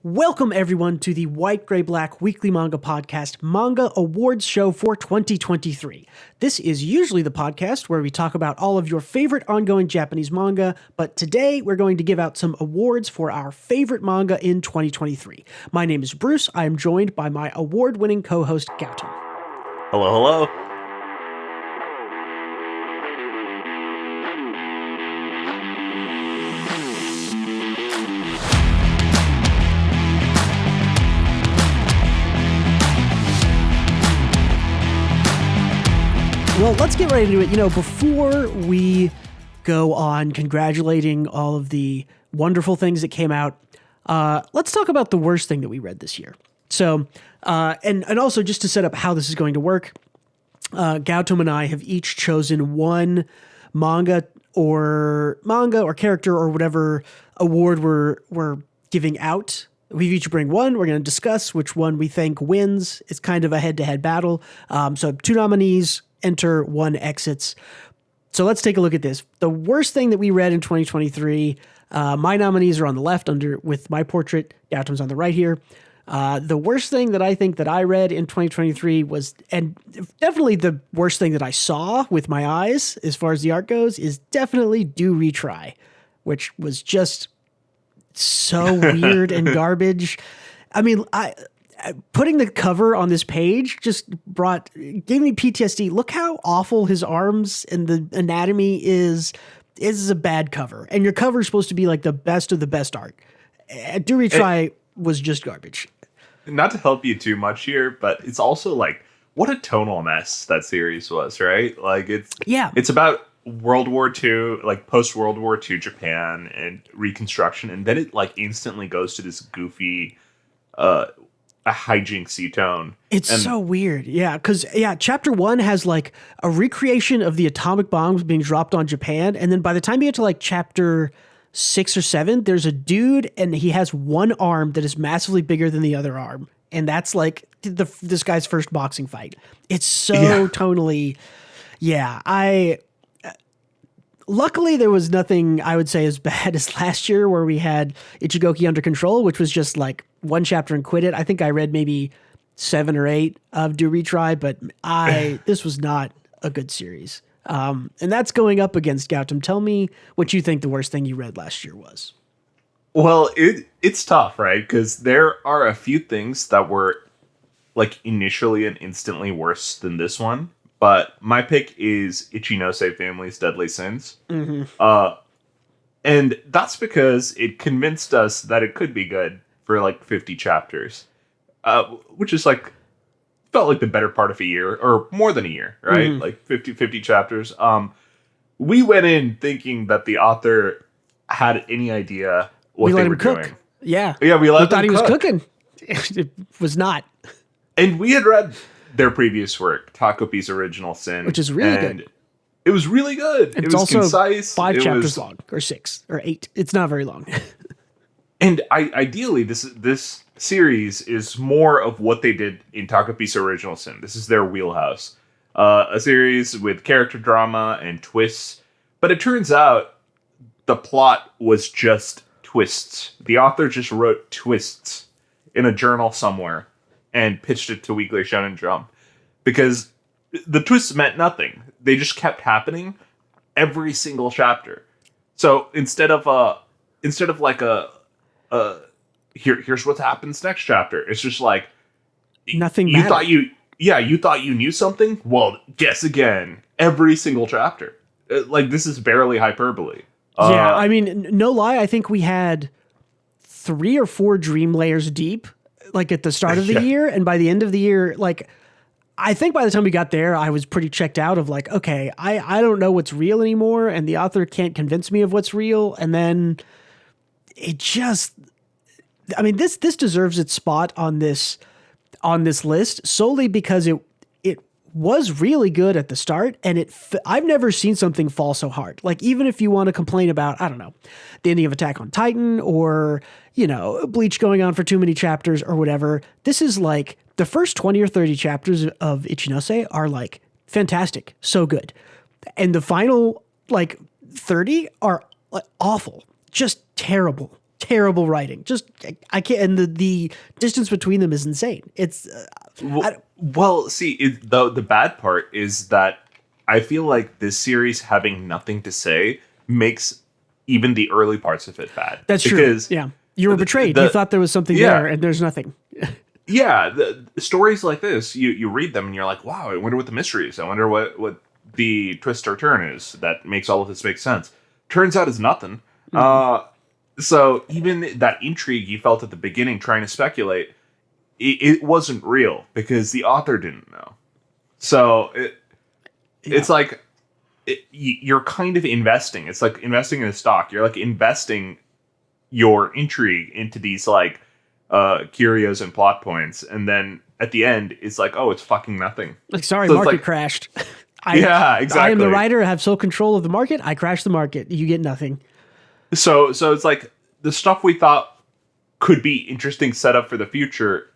Welcome, everyone, to the White, Gray, Black Weekly Manga Podcast Manga Awards show for 2023. This is usually the podcast where we talk about all of your favorite ongoing Japanese manga, but today we're going to give out some awards for our favorite manga in 2023. My name is Bruce. I am joined by my award-winning co-host, Gautam. Hello, hello. Well, let's get right into it. Before we go on congratulating all of the wonderful things that came out, let's talk about the worst thing that we read this year. So, and also just to set up how this is going to work, Gautam and I have each chosen one manga or character or whatever award we're giving out. We each bring one. We're going to discuss which one we think wins. It's kind of a head-to-head battle. So 2 nominees enter, 1 exits. So let's take a look at this. The worst thing that we read in 2023, my nominees are on the left with my portrait. Gautam's on the right here. The worst thing that I think that I read in 2023 was, and definitely the worst thing that I saw with my eyes as far as the art goes, is definitely Do Retry, which was just so weird and garbage. I mean, putting the cover on this page just gave me PTSD. Look how awful his arms and the anatomy is. Is a bad cover, and your cover is supposed to be like the best of the best art. Do Retry was just garbage. Not to help you too much here, but it's also like, what a tonal mess that series was, right? Like it's about World War II, like post World War II Japan and Reconstruction, and then it like instantly goes to this goofy, a hijinksy tone. It's so weird. Yeah. Cause chapter 1 has like a recreation of the atomic bombs being dropped on Japan. And then by the time you get to like chapter 6 or 7, there's a dude and he has one arm that is massively bigger than the other arm. And that's like this guy's first boxing fight. It's so tonally. Yeah. Luckily, there was nothing I would say as bad as last year where we had Ichigoki Under Control, which was just like 1 chapter and quit it. I think I read maybe 7 or 8 of Do Retry, but this was not a good series. And that's going up against Gautam. Tell me what you think the worst thing you read last year was. Well, it's tough, right? Because there are a few things that were like initially and instantly worse than this one. But my pick is Ichinose Family's Deadly Sins. Mm-hmm. And that's because it convinced us that it could be good for like 50 chapters. Which is like, felt like the better part of a year, or more than a year, right? Mm-hmm. Like 50 chapters. We went in thinking that the author had any idea what they were doing. Yeah, we thought he was cooking. It was not. And we had read their previous work, Takopi's Original Sin, which is really good. It was really good. It's it was also concise. 5 chapters long, or 6 or 8. It's not very long. And ideally, this series is more of what they did in Takopi's Original Sin. This is their wheelhouse. A series with character drama and twists. But it turns out the plot was just twists. The author just wrote twists in a journal somewhere and pitched it to Weekly Shonen Jump, because the twists meant nothing. They just kept happening every single chapter. So instead of like here's what happens next chapter, it's just like nothing. You thought you knew something. Well, guess again. Every single chapter. Like, this is barely hyperbole. Yeah, I mean, no lie. I think we had 3 or 4 dream layers deep, like at the start of the year, and by the end of the year, like, I think by the time we got there, I was pretty checked out of like, okay, I don't know what's real anymore, and the author can't convince me of what's real, and then it just, I mean, this deserves its spot on this list solely because it was really good at the start, and I've never seen something fall so hard. Like, even if you want to complain about, I don't know, the ending of Attack on Titan, or, Bleach going on for too many chapters or whatever, this is like the first 20 or 30 chapters of Ichinose are like fantastic, so good. And the final like 30 are like awful, just terrible. terrible writing. Just I can't, and the distance between them is insane. It's well, see, the bad part is that I feel like this series having nothing to say makes even the early parts of it bad. That's true. Yeah, you were betrayed. You thought there was something there, and there's nothing. Yeah, the stories like this, you read them and you're like, wow, I wonder what the mystery is. I wonder what the twist or turn is that makes all of this make sense. Turns out it's nothing. So even that intrigue you felt at the beginning trying to speculate, it wasn't real because the author didn't know. So it's like you're kind of investing. It's like investing in a stock. You're like investing your intrigue into these like curios and plot points, and then at the end it's like, oh, it's fucking nothing. Like, sorry, so market crashed. Yeah, exactly. I am the writer. I have sole control of the market. I crash the market. You get nothing. So it's like the stuff we thought could be interesting setup for the future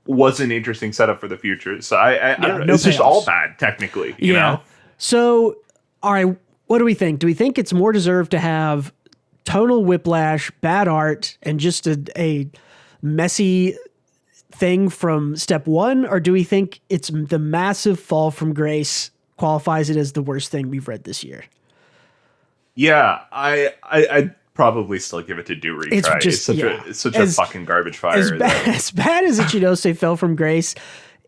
was an interesting setup for the future. So I don't know. It's just all bad technically. You know. So all right, what do we think? Do we think it's more deserved to have tonal whiplash, bad art, and just a messy thing from step one, or do we think it's the massive fall from grace qualifies it as the worst thing we've read this year? Yeah, I'd probably still give it to Do Retry. It's such a fucking garbage fire. As bad as Ichinose fell from grace,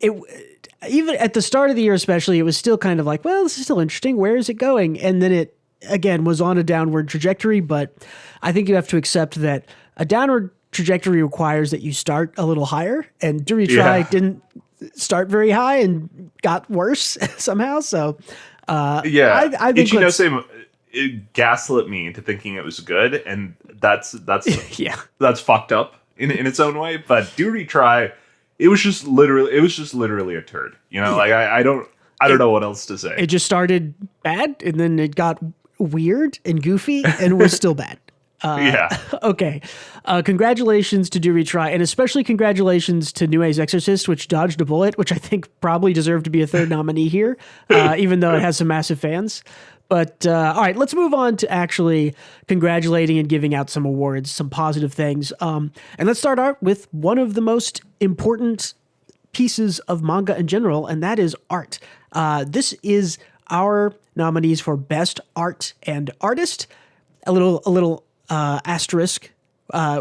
even at the start of the year especially, it was still kind of like, well, this is still interesting. Where is it going? And then it, again, was on a downward trajectory, but I think you have to accept that a downward trajectory requires that you start a little higher, and Do Retry didn't start very high and got worse somehow. So I think Ichinose it gaslit me into thinking it was good, and that's that's fucked up in its own way. But Do Retry, it was just literally a turd. You know, like I don't know what else to say. It just started bad, and then it got weird and goofy, and was still bad. Okay. Congratulations to Do Retry, and especially congratulations to Nue's Exorcist, which dodged a bullet, which I think probably deserved to be a third nominee here, even though it has some massive fans. But all right, let's move on to actually congratulating and giving out some awards, some positive things. And let's start out with one of the most important pieces of manga in general, and that is art. This is our nominees for Best Art and Artist. A little asterisk.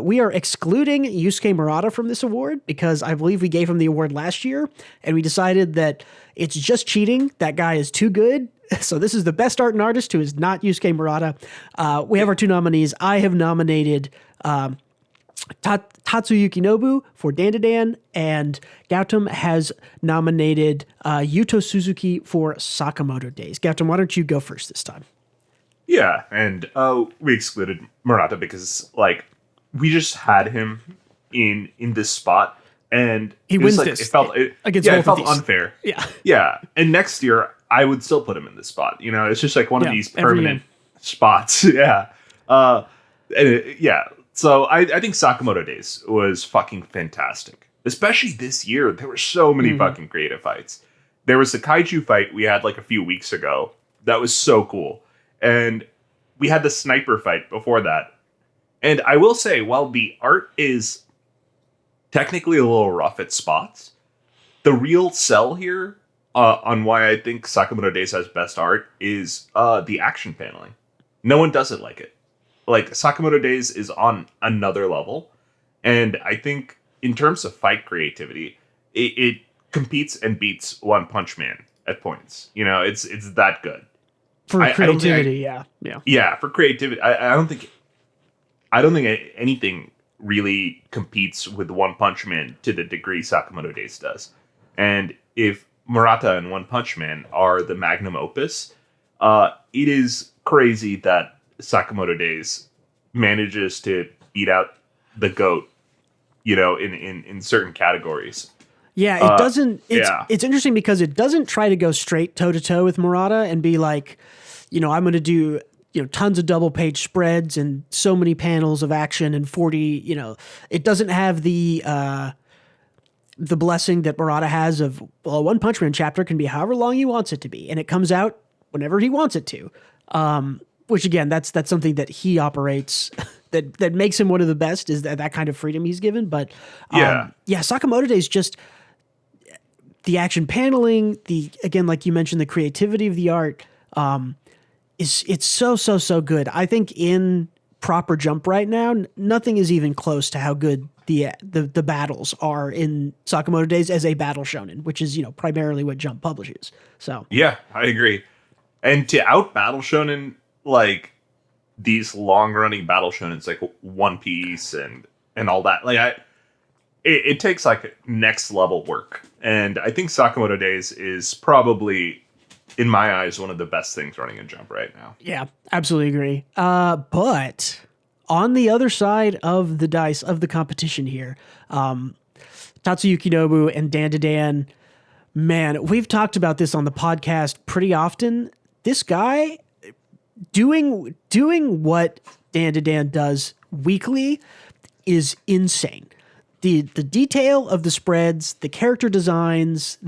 We are excluding Yusuke Murata from this award because I believe we gave him the award last year, and we decided that it's just cheating. That guy is too good. So this is the Best Art and Artist, who is not Yusuke Murata. We have our two nominees. I have nominated Tatsuyuki Nobu for Dandadan, and Gautam has nominated Yuto Suzuki for Sakamoto Days. Gautam, why don't you go first this time? Yeah, and we excluded Murata because, like, we just had him in this spot, and he wins this. It felt unfair. Yeah. And next year, I would still put him in this spot. You know, it's just like one of these permanent spots. Yeah. So I think Sakamoto Days was fucking fantastic, especially this year. There were so many fucking creative fights. There was the kaiju fight we had like a few weeks ago. That was so cool. And we had the sniper fight before that. And I will say, while the art is technically a little rough at spots, the real sell here on why I think Sakamoto Days has best art is the action paneling. No one does it like it. Like, Sakamoto Days is on another level. And I think in terms of fight creativity, it competes and beats One Punch Man at points. You know, it's that good. For creativity, yeah. Yeah, for creativity. I don't think anything really competes with One Punch Man to the degree Sakamoto Days does. And if Murata and One Punch Man are the magnum opus, it is crazy that Sakamoto Days manages to beat out the GOAT, you know, in certain categories. Yeah, it doesn't. It's interesting because it doesn't try to go straight toe to toe with Murata and be like, you know, I'm going to do, you know, tons of double page spreads and so many panels of action and 40. You know, it doesn't have the blessing that Murata has of, well, a One Punch Man chapter can be however long he wants it to be, and it comes out whenever he wants it to. Which again, that's something that he operates. that makes him one of the best is that kind of freedom he's given. But Yeah. Sakamoto Days just the action paneling, again, like you mentioned, the creativity of the art, it's so good. I think in proper Jump right now, nothing is even close to how good the battles are in Sakamoto Days as a battle shonen, which is primarily what Jump publishes. So Yeah, I agree. And to out battle shonen like these long running battle shonens like One Piece and all that, like it takes like next level work. And I think Sakamoto Days is probably, in my eyes, one of the best things running in Jump right now. yeah, absolutely agree. But on the other side of the dice of the competition here, Tatsuyuki Nobu and Dan to Dan, man, we've talked about this on the podcast pretty often. This guy doing what Dan to Dan does weekly is insane. The detail of the spreads, the character designs,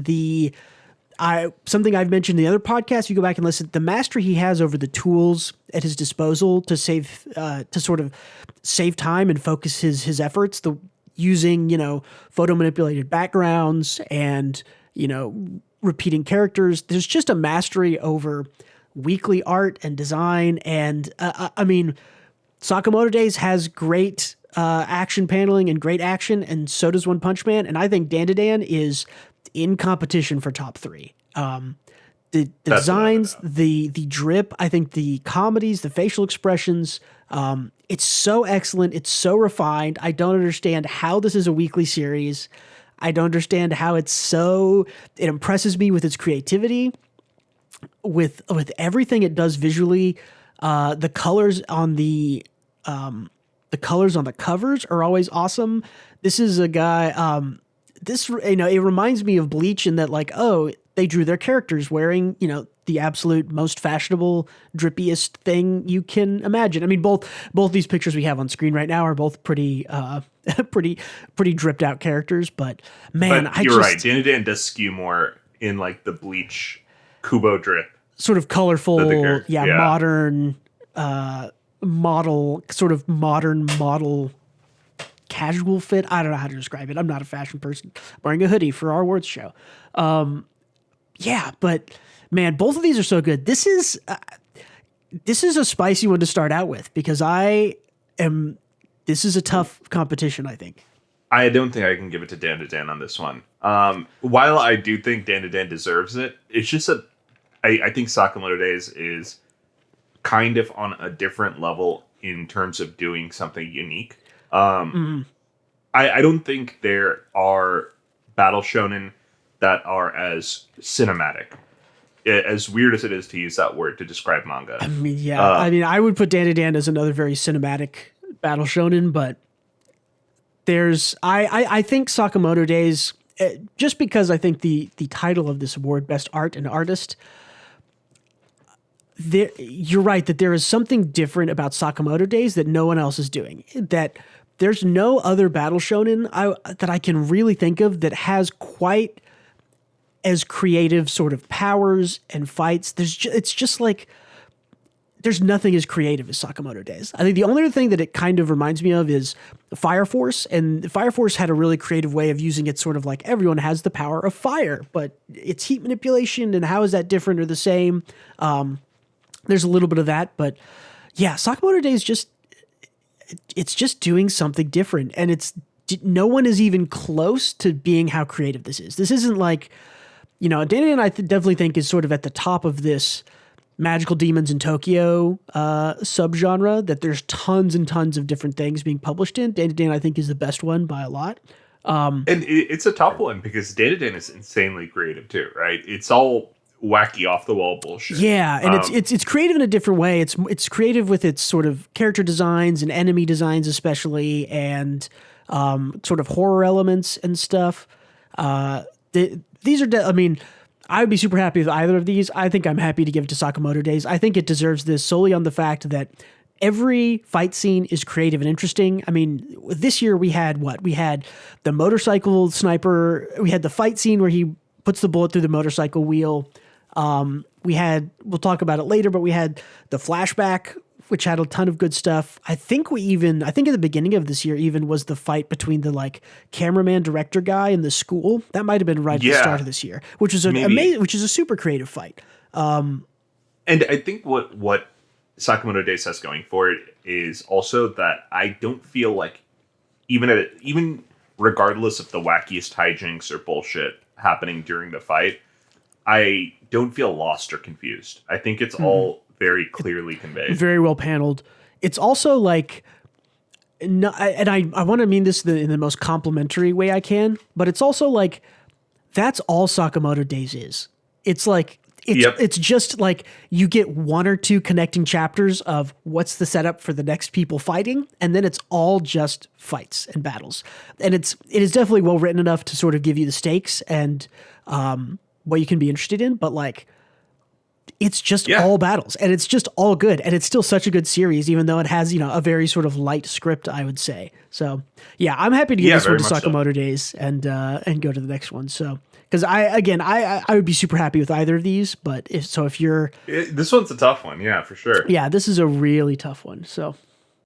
something I've mentioned in the other podcast, you go back and listen, the mastery he has over the tools at his disposal to sort of save time and focus his efforts, using, photo manipulated backgrounds and, repeating characters. There's just a mastery over weekly art and design. And I mean, Sakamoto Days has great action paneling and great action, and so does One Punch Man. And I think Dan to Dan is in competition for top 3. The designs, the drip, I think the comedies, the facial expressions, it's so excellent. It's so refined. I don't understand how this is a weekly series. I don't understand how it impresses me with its creativity, with everything it does visually. The colors on the covers are always awesome. This is a guy, it reminds me of Bleach in that, like, they drew their characters wearing, the absolute most fashionable, drippiest thing you can imagine. I mean, both these pictures we have on screen right now are both pretty dripped out characters, but man, you're right. Dan to Dan does skew more in like the Bleach Kubo drip. Sort of colorful, modern, model casual fit. I don't know how to describe it. I'm not a fashion person. I'm wearing a hoodie for our awards show. But man, both of these are so good. This is a spicy one to start out with because this is a tough competition, I think. I don't think I can give it to Dan to Dan on this one. While I do think Dan to Dan deserves it, it's just I think Sakamoto Days is kind of on a different level in terms of doing something unique. I don't think there are battle shonen that are as cinematic. As weird as it is to use that word to describe manga. I mean, I would put Dan to Dan as another very cinematic battle shonen, but I think Sakamoto Days, just because I think the title of this award, Best Art and Artist, you're right that there is something different about Sakamoto Days that no one else is doing. That there's no other battle shonen that I can really think of that has quite as creative sort of powers and fights. It's just like there's nothing as creative as Sakamoto Days. I think the only other thing that it kind of reminds me of is Fire Force, and Fire Force had a really creative way of using it, sort of like everyone has the power of fire, but it's heat manipulation, and how is that different or the same? There's a little bit of that, but yeah, Sakamoto Days it's just doing something different, and no one is even close to being how creative this is. This isn't like, Dana and I definitely think is sort of at the top of this Magical Demons in Tokyo subgenre, that there's tons and tons of different things being published in. Dan to Dan, I think, is the best one by a lot. And it's a tough one because Dan to Dan is insanely creative too, right? It's all wacky, off the wall bullshit. Yeah, and it's creative in a different way. It's creative with its sort of character designs and enemy designs, especially, and sort of horror elements and stuff. These are, I would be super happy with either of these. I think I'm happy to give it to Sakamoto Days. I think it deserves this solely on the fact that every fight scene is creative and interesting. I mean, this year we had what? We had the motorcycle sniper. We had the fight scene where he puts the bullet through the motorcycle wheel. We'll talk about it later, but we had the flashback which had a ton of good stuff. I think at the beginning of this year even was the fight between the like cameraman director guy and the school. That might have been right at the start of this year, which is which is a super creative fight. And I think what Sakamoto Days has going for it is also that I don't feel like even regardless of the wackiest hijinks or bullshit happening during the fight, I don't feel lost or confused. I think it's all very clearly conveyed. Very well paneled. It's also like, no, I want to mean this in the most complimentary way I can, but it's also like, that's all Sakamoto Days is. It's like, it's just like you get one or two connecting chapters of what's the setup for the next people fighting, and then it's all just fights and battles. And it is definitely well written enough to sort of give you the stakes and what you can be interested in, but like it's just all battles and it's just all good, and it's still such a good series, even though it has, a very sort of light script, I would say. So yeah, I'm happy to give this one to Sakamoto Days and go to the next one. So. Because I would be super happy with either of these, but if you're... This one's a tough one, yeah, for sure. Yeah, this is a really tough one. So,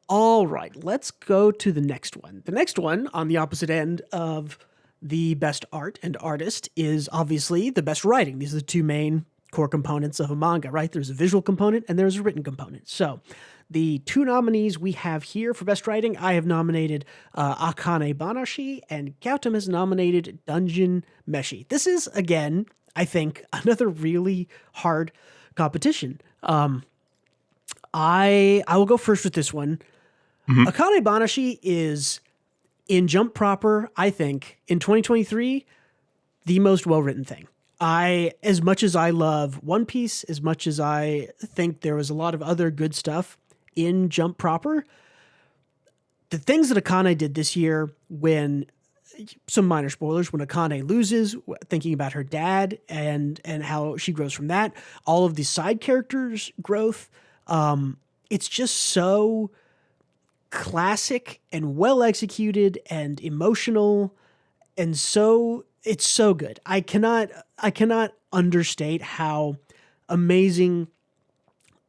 all right, let's go to the next one. The next one on the opposite end of the best art and artist is obviously the best writing. These are the two main core components of a manga, right? There's a visual component and there's a written component. So, the two nominees we have here for Best Writing, I have nominated Akane Banashi, and Gautam has nominated Dungeon Meshi. This is, again, I think, another really hard competition. I will go first with this one. Akane Banashi is, in Jump proper, I think, in 2023, the most well-written thing. As much as I love One Piece, as much as I think there was a lot of other good stuff in Jump proper, the things that Akane did this year, when some minor spoilers, when Akane loses, thinking about her dad and how she grows from that, all of the side characters' growth, it's just so classic and well executed and emotional, and so it's so good. I cannot understate how amazing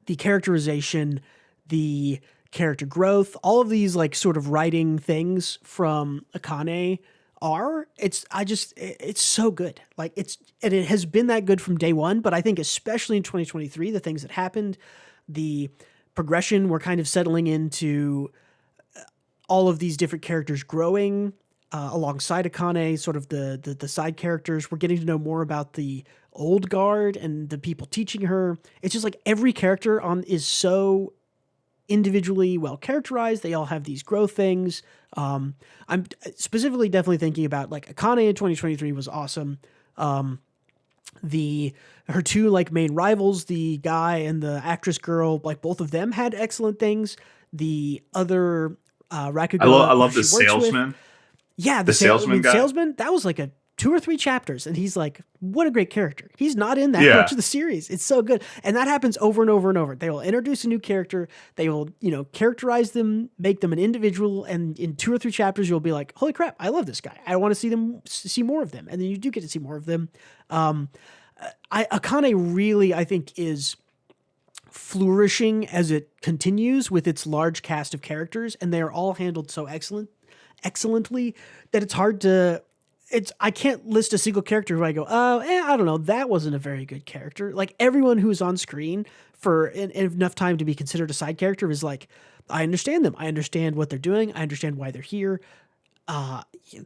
the characterization, the character growth, all of these like sort of writing things from Akane are. It's so good. Like and it has been that good from day one, but I think especially in 2023, the things that happened, the progression, we're kind of settling into all of these different characters growing alongside Akane, sort of the side characters. We're getting to know more about the old guard and the people teaching her. It's just like every character is so individually well characterized. They all have these growth things. I'm specifically definitely thinking about like Akane in 2023 was awesome. Her two like main rivals, the guy and the actress girl, like both of them had excellent things. The other Rakugo, I love the salesman. Yeah, the salesman guy. Salesman, that was like a 2 or 3 chapters, and he's like, what a great character. He's not in that much of the series. It's so good. And that happens over and over and over. They will introduce a new character. They will, characterize them, make them an individual. And in 2 or 3 chapters, you'll be like, holy crap, I love this guy. I want to see more of them. And then you do get to see more of them. Akane really, I think, is flourishing as it continues with its large cast of characters. And they are all handled so excellently that it's hard to... I can't list a single character who I go, I don't know, that wasn't a very good character. Like everyone who's on screen for enough time to be considered a side character is like, I understand them. I understand what they're doing. I understand why they're here.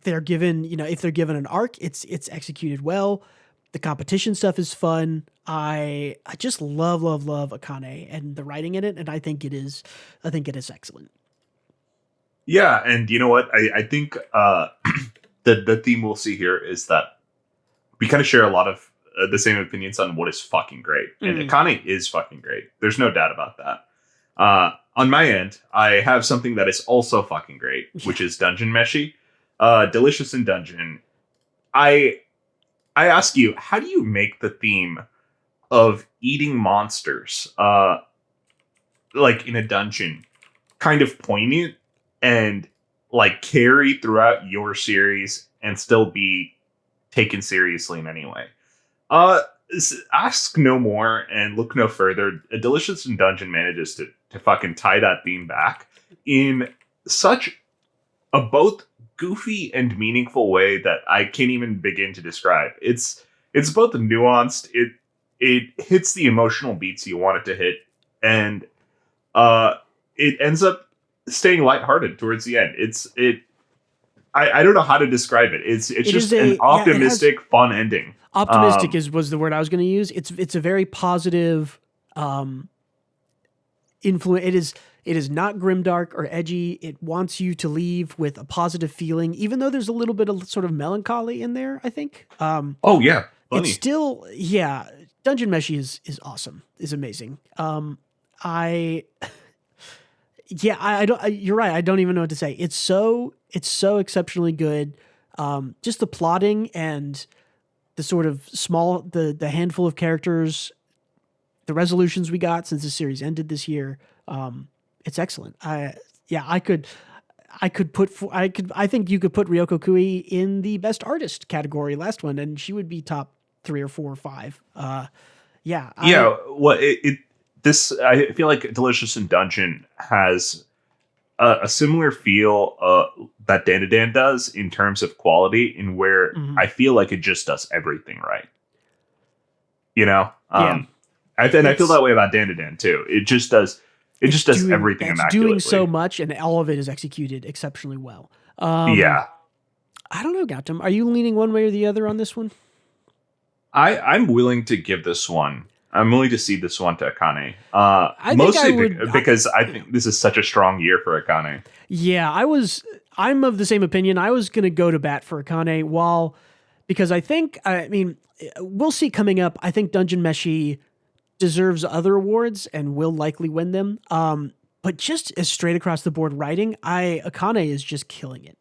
They're given, if they're given an arc, it's executed well. The competition stuff is fun. I just love Akane and the writing in it, and I think it is excellent. Yeah, and you know what? I think the theme we'll see here is that we kind of share a lot of the same opinions on what is fucking great. And Akane is fucking great. There's no doubt about that. On my end, I have something that is also fucking great, which is Dungeon Meshi. Delicious in Dungeon. I ask you, how do you make the theme of eating monsters, like in a dungeon, kind of poignant and like carry throughout your series and still be taken seriously in any way? ask no more and look no further. A Delicious in Dungeon manages to fucking tie that theme back in such a both goofy and meaningful way that I can't even begin to describe. It's both nuanced. It hits the emotional beats you want it to hit, and it ends up staying lighthearted towards the end. I don't know how to describe it. It's just an optimistic, fun ending. Optimistic was the word I was going to use. It's a very positive influence. It is not grimdark or edgy. It wants you to leave with a positive feeling, even though there's a little bit of sort of melancholy in there, I think. Oh yeah. Funny. It's still, yeah, Dungeon Meshi is awesome. Is amazing. I don't, you're right. I don't even know what to say. It's so exceptionally good. Just the plotting and the sort of the handful of characters, the resolutions we got since the series ended this year. It's excellent. I think you could put Ryoko Kui in the best artist category last one, and she would be top 3 or 4 or 5. I feel like Delicious in Dungeon has a similar feel that Dandadan does in terms of quality, in where I feel like it just does everything right. You know? I feel that way about Dandadan too. It just does everything immaculately. It's doing so much, and all of it is executed exceptionally well. Yeah. I don't know, Gautam. Are you leaning one way or the other on this one? I'm willing to give this one. I'm willing to cede this one to Akane. Because I think this is such a strong year for Akane. Yeah, I'm of the same opinion. I was going to go to bat for Akane, because we'll see coming up. I think Dungeon Meshi deserves other awards and will likely win them. But just as straight across the board writing, Akane is just killing it.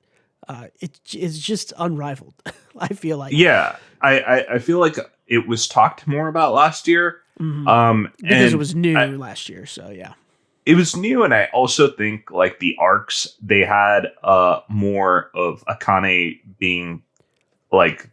It's just unrivaled. I feel like. Yeah, I feel like it was talked more about last year. Because it was new last year, so yeah. It was new, and I also think like the arcs, they had more of Akane being like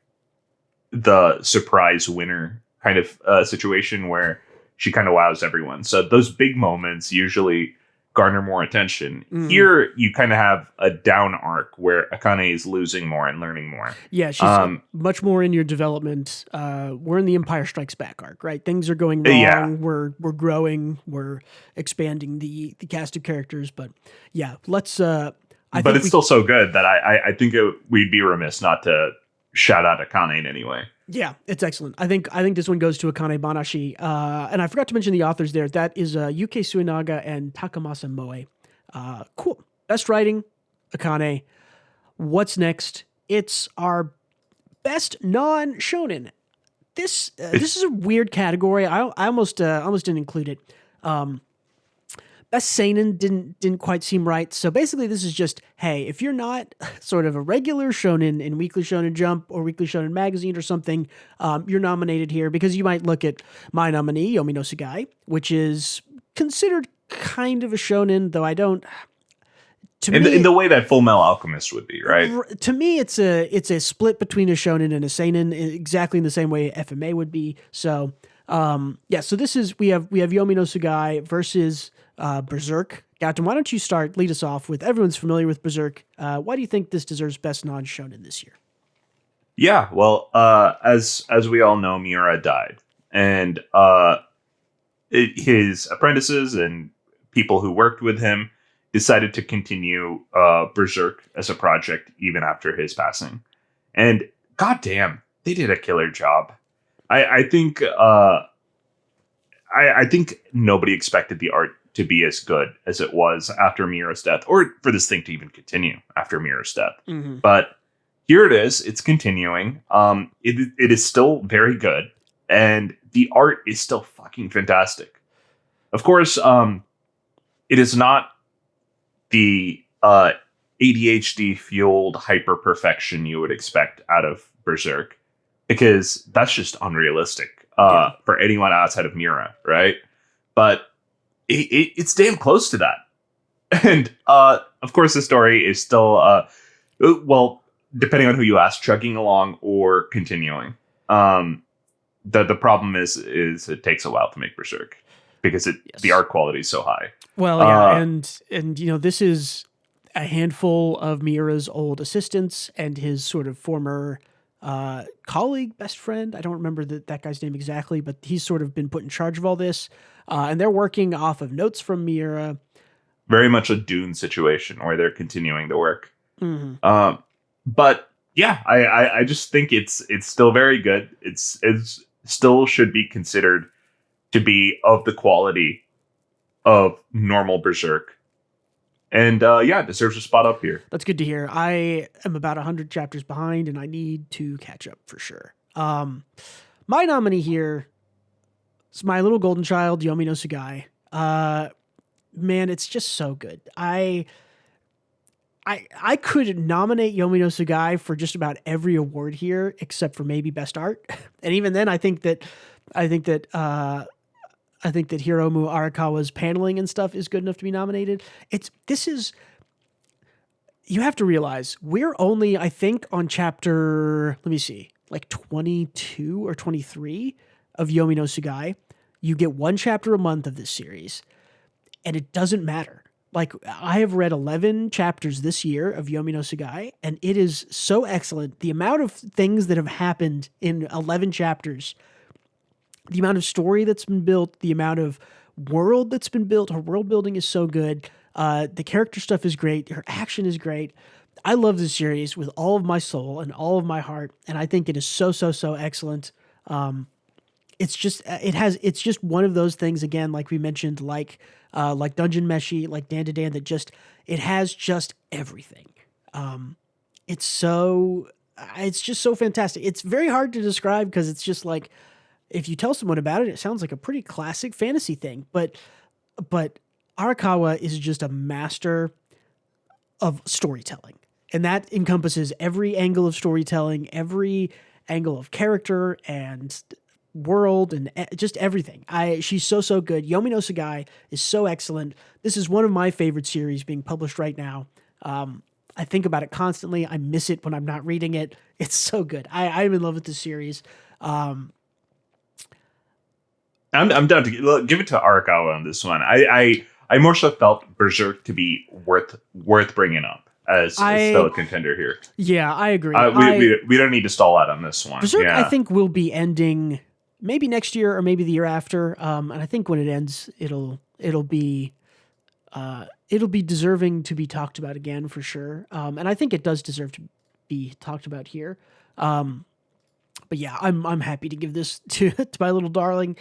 the surprise winner kind of situation where she kind of wows everyone. So those big moments usually garner more attention. Here, you kind of have a down arc where Akane is losing more and learning more. Yeah, she's much more in your development. We're in the Empire Strikes Back arc, right? Things are going wrong. Yeah. We're growing. We're expanding the cast of characters. But yeah, let's. But it's still so good that I think we'd be remiss not to shout out Akane in any way. Yeah, it's excellent. I think this one goes to Akane Banashi. And I forgot to mention the authors there. That is Yuki Suenaga and Takamasa Moe. Cool. Best writing, Akane. What's next? It's our best non-shonen. This is a weird category. I almost didn't include it. Best seinen didn't quite seem right. So basically, this is just, hey, if you're not sort of a regular shonen in Weekly Shonen Jump or Weekly Shonen Magazine or something, you're nominated here because you might look at my nominee, Yomi no Sugai, which is considered kind of a shonen, though I don't. In the way that Full Metal Alchemist would be, right? To me, it's a split between a shonen and a seinen, exactly in the same way FMA would be. So so this is we have Yomi no Sugai versus Berserk. Gautam, why don't you lead us off with, everyone's familiar with Berserk. Why do you think this deserves best non-shonen this year? Yeah, well, as we all know, Miura died, and his apprentices and people who worked with him decided to continue Berserk as a project even after his passing. And goddamn, they did a killer job. I think nobody expected the art to be as good as it was after Miura's death, or for this thing to even continue after Miura's death. Mm-hmm. But here it is. It's continuing. It is still very good, and the art is still fucking fantastic. Of course, it is not the ADHD fueled hyper perfection you would expect out of Berserk, because that's just unrealistic for anyone outside of Miura, right? But it's damn close to that. And of course, the story is still, depending on who you ask, chugging along or continuing. the problem is it takes a while to make Berserk because the art quality is so high. Well, yeah, and this is a handful of Miura's old assistants and his sort of former colleague, best friend. I don't remember that guy's name exactly, but he's sort of been put in charge of all this, and they're working off of notes from Miura. Very much a Dune situation where they're continuing the work. Mm-hmm. But yeah, I just think it's still very good. It's still should be considered to be of the quality of normal Berserk. And it deserves a spot up here. That's good to hear. I am about 100 chapters behind, and I need to catch up for sure. My nominee here is My Little Golden Child, Yomi no Tsugai. Man, it's just so good. I could nominate Yomi no Tsugai for just about every award here, except for maybe Best Art. And even then, I think that Hiromu Arakawa's paneling and stuff is good enough to be nominated. You have to realize we're only, I think, on chapter, let me see, like 22 or 23 of Yomi no Tsugai. You get one chapter a month of this series, and it doesn't matter. Like, I have read 11 chapters this year of Yomi no Tsugai, and it is so excellent. The amount of things that have happened in 11 chapters, the amount of story that's been built, the amount of world that's been built, her world building is so good. The character stuff is great. Her action is great. I love this series with all of my soul and all of my heart, and I think it is so excellent. It's just one of those things, again, like we mentioned, like Dungeon Meshi, like Dan to Dan, that it has just everything. It's just so fantastic. It's very hard to describe because it's just like, if you tell someone about it, it sounds like a pretty classic fantasy thing, but Arakawa is just a master of storytelling. And that encompasses every angle of storytelling, every angle of character and world, and just everything. She's so good. Yomi no Tsugai is so excellent. This is one of my favorite series being published right now. I think about it constantly. I miss it when I'm not reading it. It's so good. I'm in love with this series. I'm down to give it to Arakawa on this one. I more so felt Berserk to be worth bringing up as still a contender here. Yeah, I agree. We don't need to stall out on this one. Berserk, yeah. I think, will be ending maybe next year or maybe the year after. And I think when it ends, it'll be deserving to be talked about again for sure. And I think it does deserve to be talked about here. But yeah, I'm happy to give this to my little darling.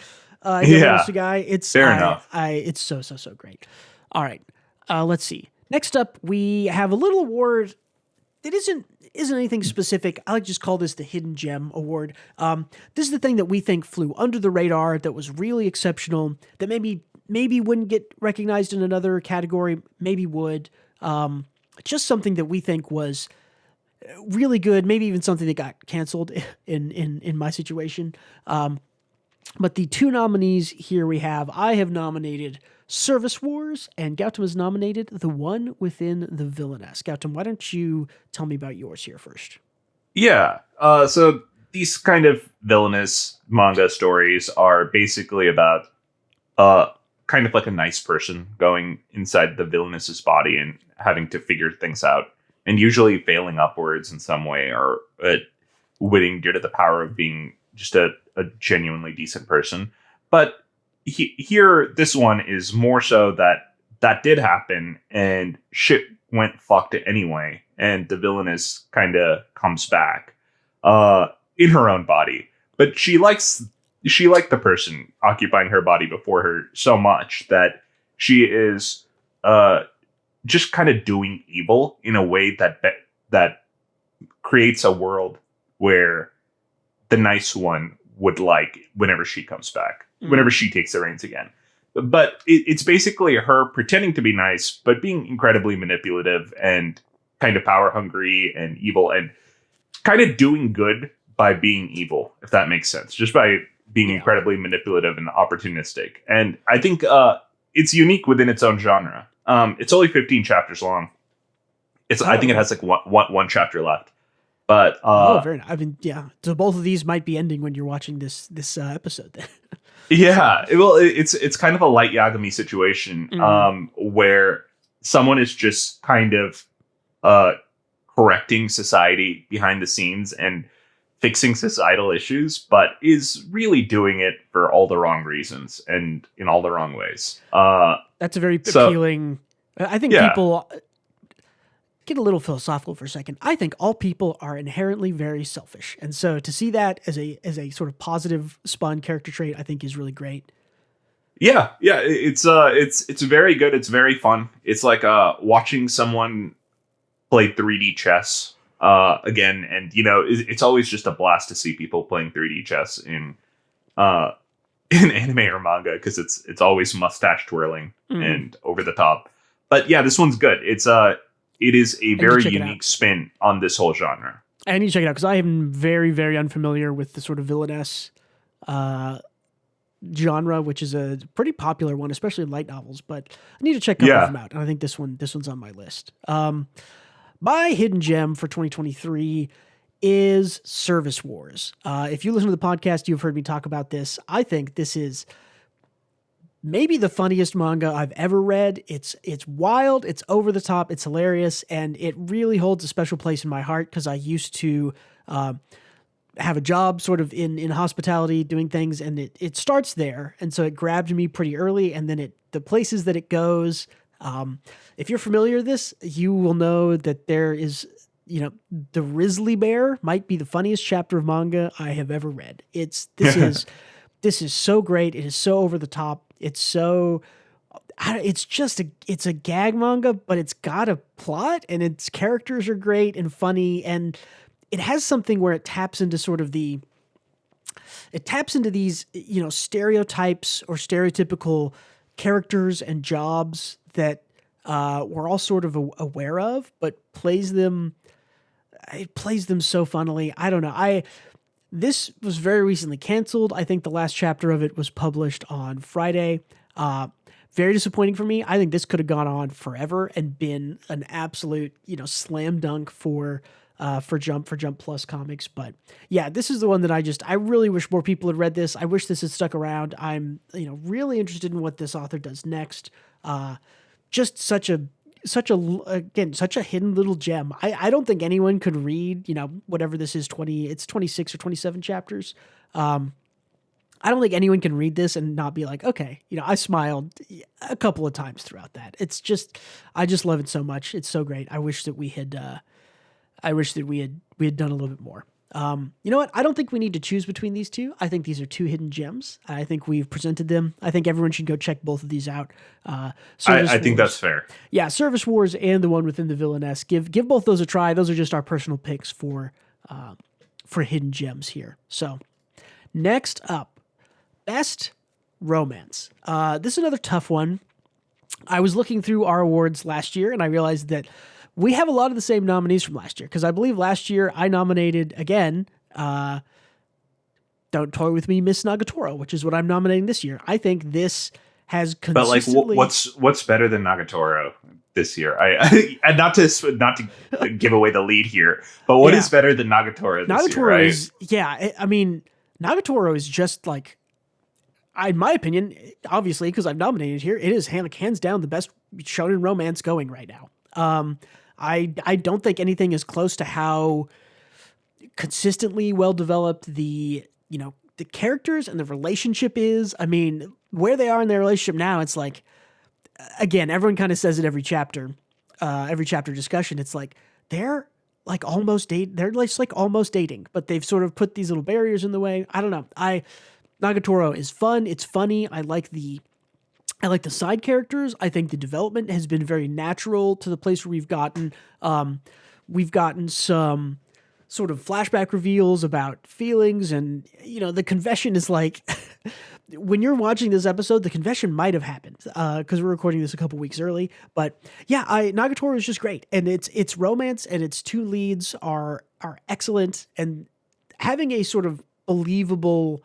Tsugai. It's fair enough. It's so great. All right, let's see. Next up, we have a little award that isn't anything specific. I like to just call this the Hidden Gem Award. This is the thing that we think flew under the radar, that was really exceptional, that maybe wouldn't get recognized in another category, maybe would. Just something that we think was really good, maybe even something that got canceled in my situation. But the two nominees here I have nominated Service Wars, and Gautam has nominated The One Within the Villainess. Gautam, why don't you tell me about yours here first? Yeah. So these kind of villainous manga stories are basically about kind of like a nice person going inside the villainous's body and having to figure things out, and usually failing upwards in some way, or winning due to the power of being just a genuinely decent person. But here, this one is more so that did happen, and shit went fucked anyway, and the villainess kind of comes back in her own body. But she liked the person occupying her body before her so much that she is just kind of doing evil in a way that creates a world where the nice one would like whenever she comes back, whenever she takes the reins again. But it's basically her pretending to be nice, but being incredibly manipulative and kind of power hungry and evil, and kind of doing good by being evil, if that makes sense, just by being incredibly manipulative and opportunistic. And I think it's unique within its own genre. It's only 15 chapters long. I think it has like one chapter left. But Oh, very nice. I mean, yeah. So both of these might be ending when you're watching this episode. Then. yeah, it's kind of a light Yagami situation, where someone is just kind of uh correcting society behind the scenes and fixing societal issues, but is really doing it for all the wrong reasons and in all the wrong ways. That's a very So appealing. I think yeah, people get a little philosophical for a second. I think all people are inherently very selfish, and so to see that as a sort of positive spun character trait, I think is really great. yeah, it's very good. It's very fun. It's like watching someone play 3D chess again, and it's always just a blast to see people playing 3D chess uh in anime or manga, because it's always mustache twirling and over the top. But yeah, this one's good. It is a very unique spin on this whole genre. I need to check it out because I am very, very unfamiliar with the sort of villainess genre, which is a pretty popular one, especially in light novels. But I need to check a couple of them out, and I think this one's on my list. My hidden gem for 2023 is Service Wars. If you listen to the podcast, you've heard me talk about this. I think this is maybe the funniest manga I've ever read. It's wild, it's over the top, it's hilarious, and it really holds a special place in my heart because I used to have a job sort of in hospitality doing things, and it starts there, and so it grabbed me pretty early, and then the places that it goes. If you're familiar with this, you will know that there is, the Grizzly Bear might be the funniest chapter of manga I have ever read. This is so great. It is so over the top. It's a gag manga, but it's got a plot and its characters are great and funny. And it has something where it taps into these, stereotypes or stereotypical characters and jobs that we're all sort of aware of, but plays them so funnily. I don't know. This was very recently canceled. I think the last chapter of it was published on Friday. Very disappointing for me. I think this could have gone on forever and been an absolute, slam dunk for Jump Plus Comics. But yeah, this is the one that I really wish more people had read this. I wish this had stuck around. I'm, really interested in what this author does next. Just such a hidden little gem. I don't think anyone could read, whatever this is, 26 or 27 chapters. I don't think anyone can read this and not be like, okay, I smiled a couple of times throughout that. I just love it so much. It's so great. I wish that we had done a little bit more. You know what? I don't think we need to choose between these two. I think these are two hidden gems. I think we've presented them. I think everyone should go check both of these out. I think that's fair. Yeah, Service Wars and the one within the Villainess. Give both those a try. Those are just our personal picks for hidden gems here. So next up, best romance. This is another tough one. I was looking through our awards last year and I realized that we have a lot of the same nominees from last year, because I believe last year I nominated, again, Don't Toy With Me, Miss Nagatoro, which is what I'm nominating this year. I think this has consistently... But what's better than Nagatoro this year? I and not to give away the lead here, but what is better than Nagatoro this year? Nagatoro is just like, in my opinion, obviously, because I've nominated here, it is hands down the best shonen romance going right now. I don't think anything is close to how consistently well developed the characters and the relationship is. I mean, where they are in their relationship now, it's like, again, everyone kind of says it every chapter discussion. It's like they're like almost almost dating, but they've sort of put these little barriers in the way. I don't know. Nagatoro is fun. It's funny. I like the side characters. I think the development has been very natural to the place where we've gotten some sort of flashback reveals about feelings, and the confession is like when you're watching this episode, the confession might have happened because we're recording this a couple weeks early. But yeah, Nagatoro is just great, and it's romance, and its two leads are excellent, and having a sort of believable,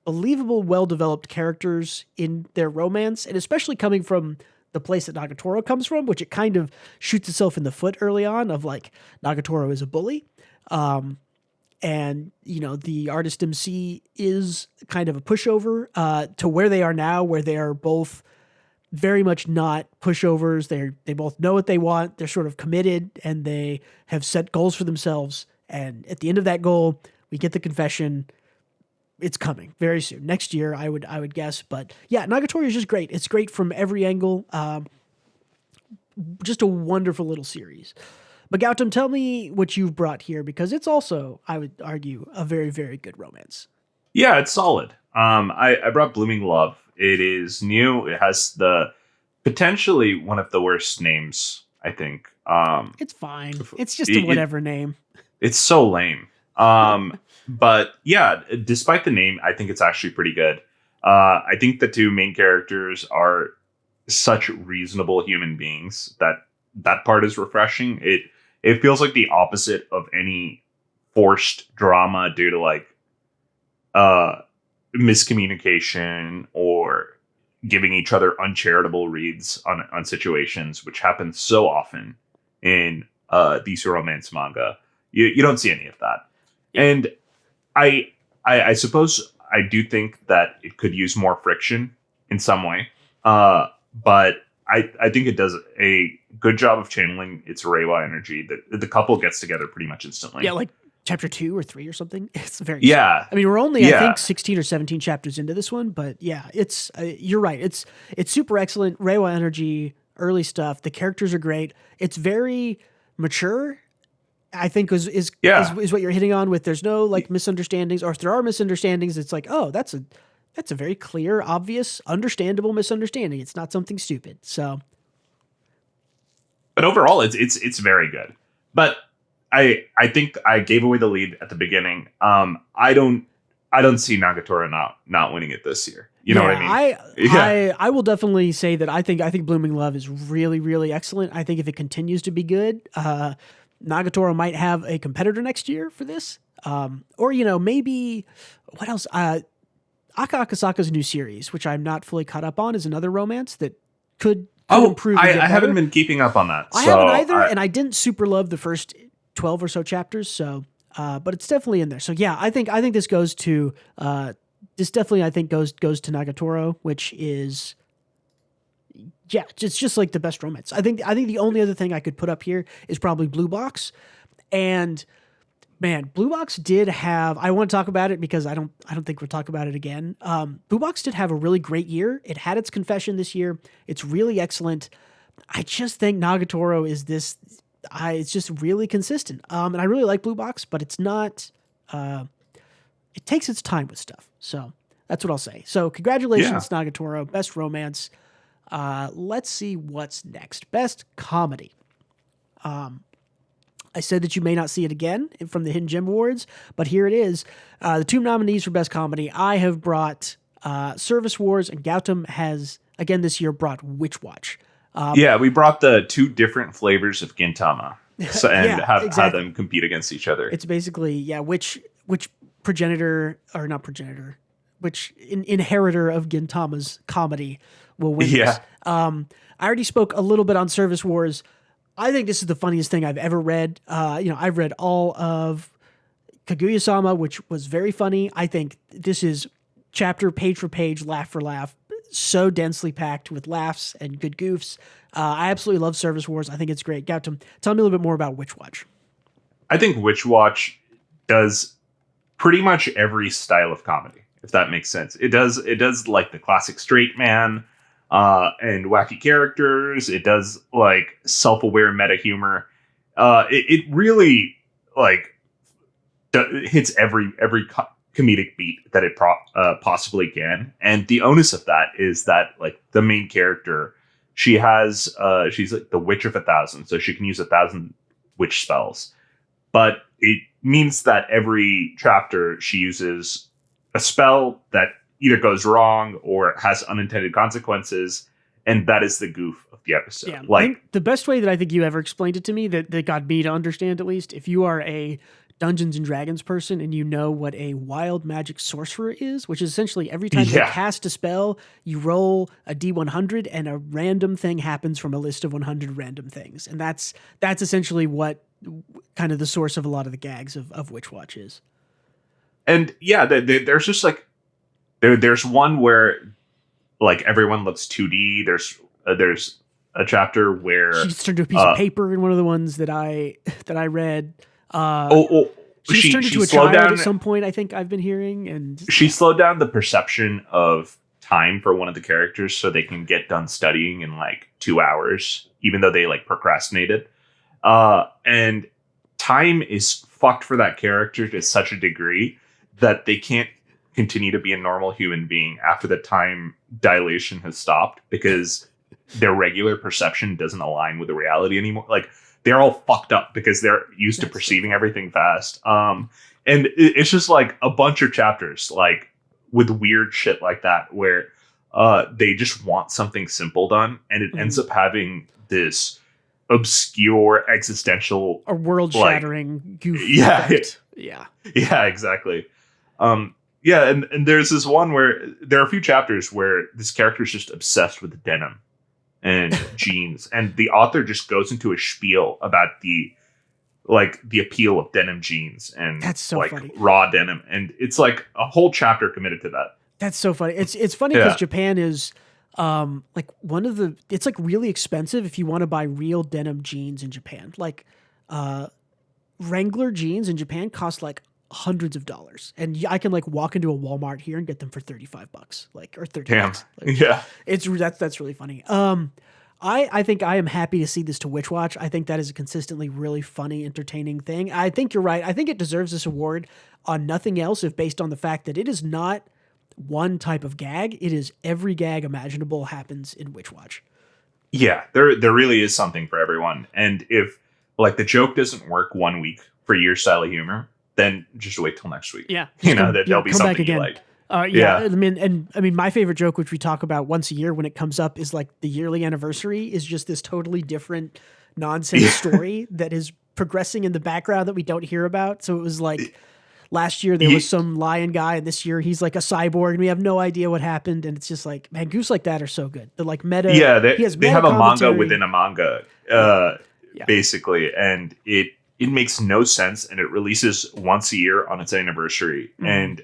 well-developed characters in their romance, and especially coming from the place that Nagatoro comes from, which it kind of shoots itself in the foot early on of like Nagatoro is a bully. And, you know, the artist MC is kind of a pushover to where they are now, where they are both very much not pushovers. They both know what they want. They're sort of committed and they have set goals for themselves. And at the end of that goal, we get the confession. It's coming very soon. Next year, I would guess. But yeah, Nagatoro is just great. It's great from every angle. Just a wonderful little series. But Gautam, tell me what you've brought here, because it's also, I would argue, a very, very good romance. Yeah, it's solid. I brought Blooming Love. It is new. It has the potentially one of the worst names, I think. It's fine. It's just a whatever name. It's so lame. But yeah, despite the name, I think it's actually pretty good. I think the two main characters are such reasonable human beings that part is refreshing. It feels like the opposite of any forced drama due to like miscommunication or giving each other uncharitable reads on situations, which happens so often in these romance manga. You don't see any of that. And I suppose I do think that it could use more friction in some way. But I think it does a good job of channeling its Reiwa energy. The couple gets together pretty much instantly. Yeah, like chapter 2 or 3 or something. It's very yeah. I mean, we're only I think 16 or 17 chapters into this one, but yeah, it's you're right. It's super excellent Reiwa energy, early stuff. The characters are great. It's very mature. I think is what you're hitting on with. There's no like misunderstandings, or if there are misunderstandings, it's like, oh, that's a very clear, obvious, understandable misunderstanding. It's not something stupid. So, but overall, it's very good. But I think I gave away the lead at the beginning. I don't see Nagatoro not winning it this year. You know what I mean? I will definitely say that I think Blooming Love is really, really excellent. I think if it continues to be good, Nagatoro might have a competitor next year for this. Or, you know, maybe what else? Aka Akasaka's new series, which I'm not fully caught up on, is another romance that could improve. I haven't been keeping up on that. I haven't either, and I didn't super love the first 12 or so chapters. So, but it's definitely in there. So yeah, I think this goes to this definitely I think goes to Nagatoro, which is it's just like the best romance. I think the only other thing I could put up here is probably Blue Box, and man, Blue Box did have. I want to talk about it because I don't think we'll talk about it again. Blue Box did have a really great year. It had its confession this year. It's really excellent. I just think Nagatoro is this. It's just really consistent. And I really like Blue Box, but it's not. It takes its time with stuff. So that's what I'll say. So congratulations, Nagatoro, best romance. Let's see what's next. Best comedy. I said that you may not see it again from the Hidden Gem Awards, but here it is. The two nominees for Best Comedy. I have brought Service Wars, and Gautam has, again this year, brought Witch Watch. We brought the two different flavors of Gintama and have them compete against each other. It's basically, which progenitor, or not progenitor, which inheritor of Gintama's comedy will win this. I already spoke a little bit on Service Wars. I think this is the funniest thing I've ever read. I've read all of Kaguya-sama, which was very funny. I think this is chapter, page for page, laugh for laugh, so densely packed with laughs and good goofs. I absolutely love Service Wars. I think it's great. Gautam, tell me a little bit more about Witch Watch. I think Witch Watch does pretty much every style of comedy, if that makes sense. It does like the classic straight man, and wacky characters. It does like self-aware meta humor. It really like hits every comedic beat that it possibly can. And the onus of that is that like the main character, she's like the witch of 1,000, so she can use 1,000 witch spells. But it means that every chapter she uses a spell that either goes wrong or has unintended consequences, and that is the goof of the episode. Yeah, like the best way that I think you ever explained it to me that got me to understand, at least, if you are a Dungeons and Dragons person and you know what a wild magic sorcerer is, which is essentially every time you Yeah. cast a spell, you roll a D100 and a random thing happens from a list of 100 random things. And that's essentially what kind of the source of a lot of the gags of Witch Watch is. And yeah, there's just like there's one where like everyone looks 2D. There's a chapter where she's turned to a piece of paper in one of the ones that I read. She's turned into a child at some point, I think I've been hearing. And she slowed down the perception of time for one of the characters so they can get done studying in like 2 hours, even though they like procrastinated. And time is fucked for that character to such a degree that they can't continue to be a normal human being after the time dilation has stopped because their regular perception doesn't align with the reality anymore. Like, they're all fucked up because they're used to perceiving everything fast. And it's just like a bunch of chapters, like with weird shit like that, where they just want something simple done. And it ends up having this obscure existential or world shattering goof. Yeah. Yeah. Yeah, exactly. Yeah. And there's this one where there are a few chapters where this character is just obsessed with denim and jeans, and the author just goes into a spiel about the appeal of denim jeans and that's so like funny. Raw denim, and it's like a whole chapter committed to that. That's so funny. It's funny because Japan is like it's like really expensive if you want to buy real denim jeans in Japan. Like Wrangler jeans in Japan cost like hundreds of dollars, and I can like walk into a Walmart here and get them for $35, like, or $30. Damn. Like, yeah, that's really funny. I think I am happy to see this to Witch Watch. I think that is a consistently really funny, entertaining thing. I think you're right. I think it deserves this award on nothing else if based on the fact that it is not one type of gag. It is every gag imaginable happens in Witch Watch. Yeah, there really is something for everyone. And if like the joke doesn't work 1 week for your style of humor, then just wait till next week. Yeah. There'll be something you like. Yeah. I mean, my favorite joke, which we talk about once a year when it comes up, is like the yearly anniversary is just this totally different nonsense story that is progressing in the background that we don't hear about. So it was like last year there was some lion guy, and this year he's like a cyborg, and we have no idea what happened. And it's just like, man, goofs like that are so good. They're like meta. Yeah, they have a manga commentary within a manga, basically, and it makes no sense, and it releases once a year on its anniversary. And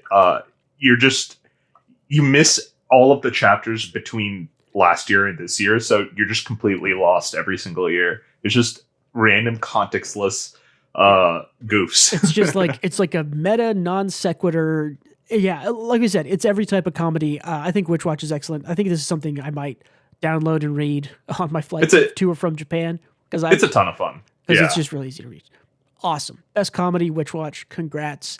you miss all of the chapters between last year and this year, so you're just completely lost every single year. It's just random contextless goofs. It's just like it's like a meta non sequitur. Yeah, like we said, it's every type of comedy. I think Witch Watch is excellent. I think this is something I might download and read on my flight to or from Japan because it's a ton of fun. Because it's just really easy to read. Awesome. Best comedy, Witch Watch. Congrats.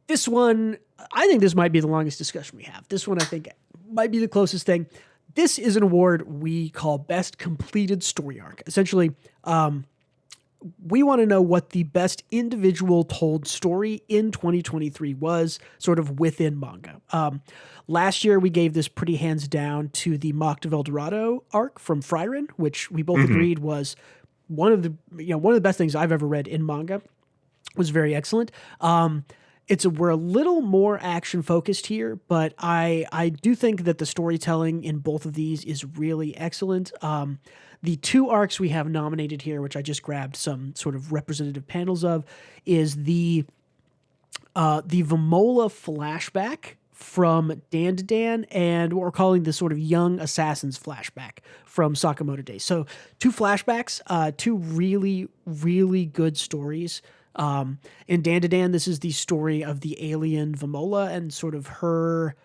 This one, I think this might be the longest discussion we have. This one, I think, might be the closest thing. This is an award we call Best Completed Story Arc. Essentially, we want to know what the best individual told story in 2023 was, sort of within manga. Last year, we gave this pretty hands down to the Mocked of El Dorado arc from Frieren, which we both agreed was one of the best things I've ever read in manga. It was very excellent. We're a little more action focused here, but I do think that the storytelling in both of these is really excellent. The two arcs we have nominated here, which I just grabbed some sort of representative panels of, is the Vimola flashback from Dan to Dan, and what we're calling the sort of young assassins flashback from Sakamoto Days. So two flashbacks, two really, really good stories. In Dan to Dan, this is the story of the alien Vimola and sort of her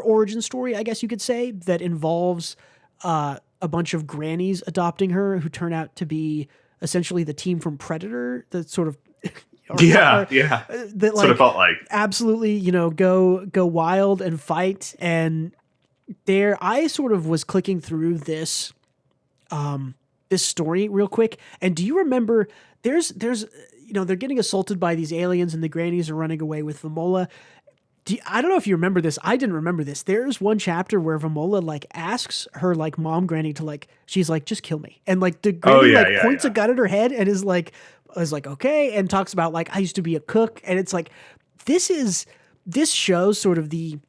origin story, I guess you could say, that involves a bunch of grannies adopting her who turn out to be essentially the team from Predator, that sort of that sort of felt like absolutely, go wild and fight. And I sort of was clicking through this this story real quick. And do you remember there's they're getting assaulted by these aliens and the grannies are running away with Vimola. I don't know if you remember this. I didn't remember this. There's one chapter where Vamola like asks her like mom granny to like, she's like, just kill me. And like the granny points a gun at her head and is like, okay. And talks about like, I used to be a cook. And it's like, this shows sort of the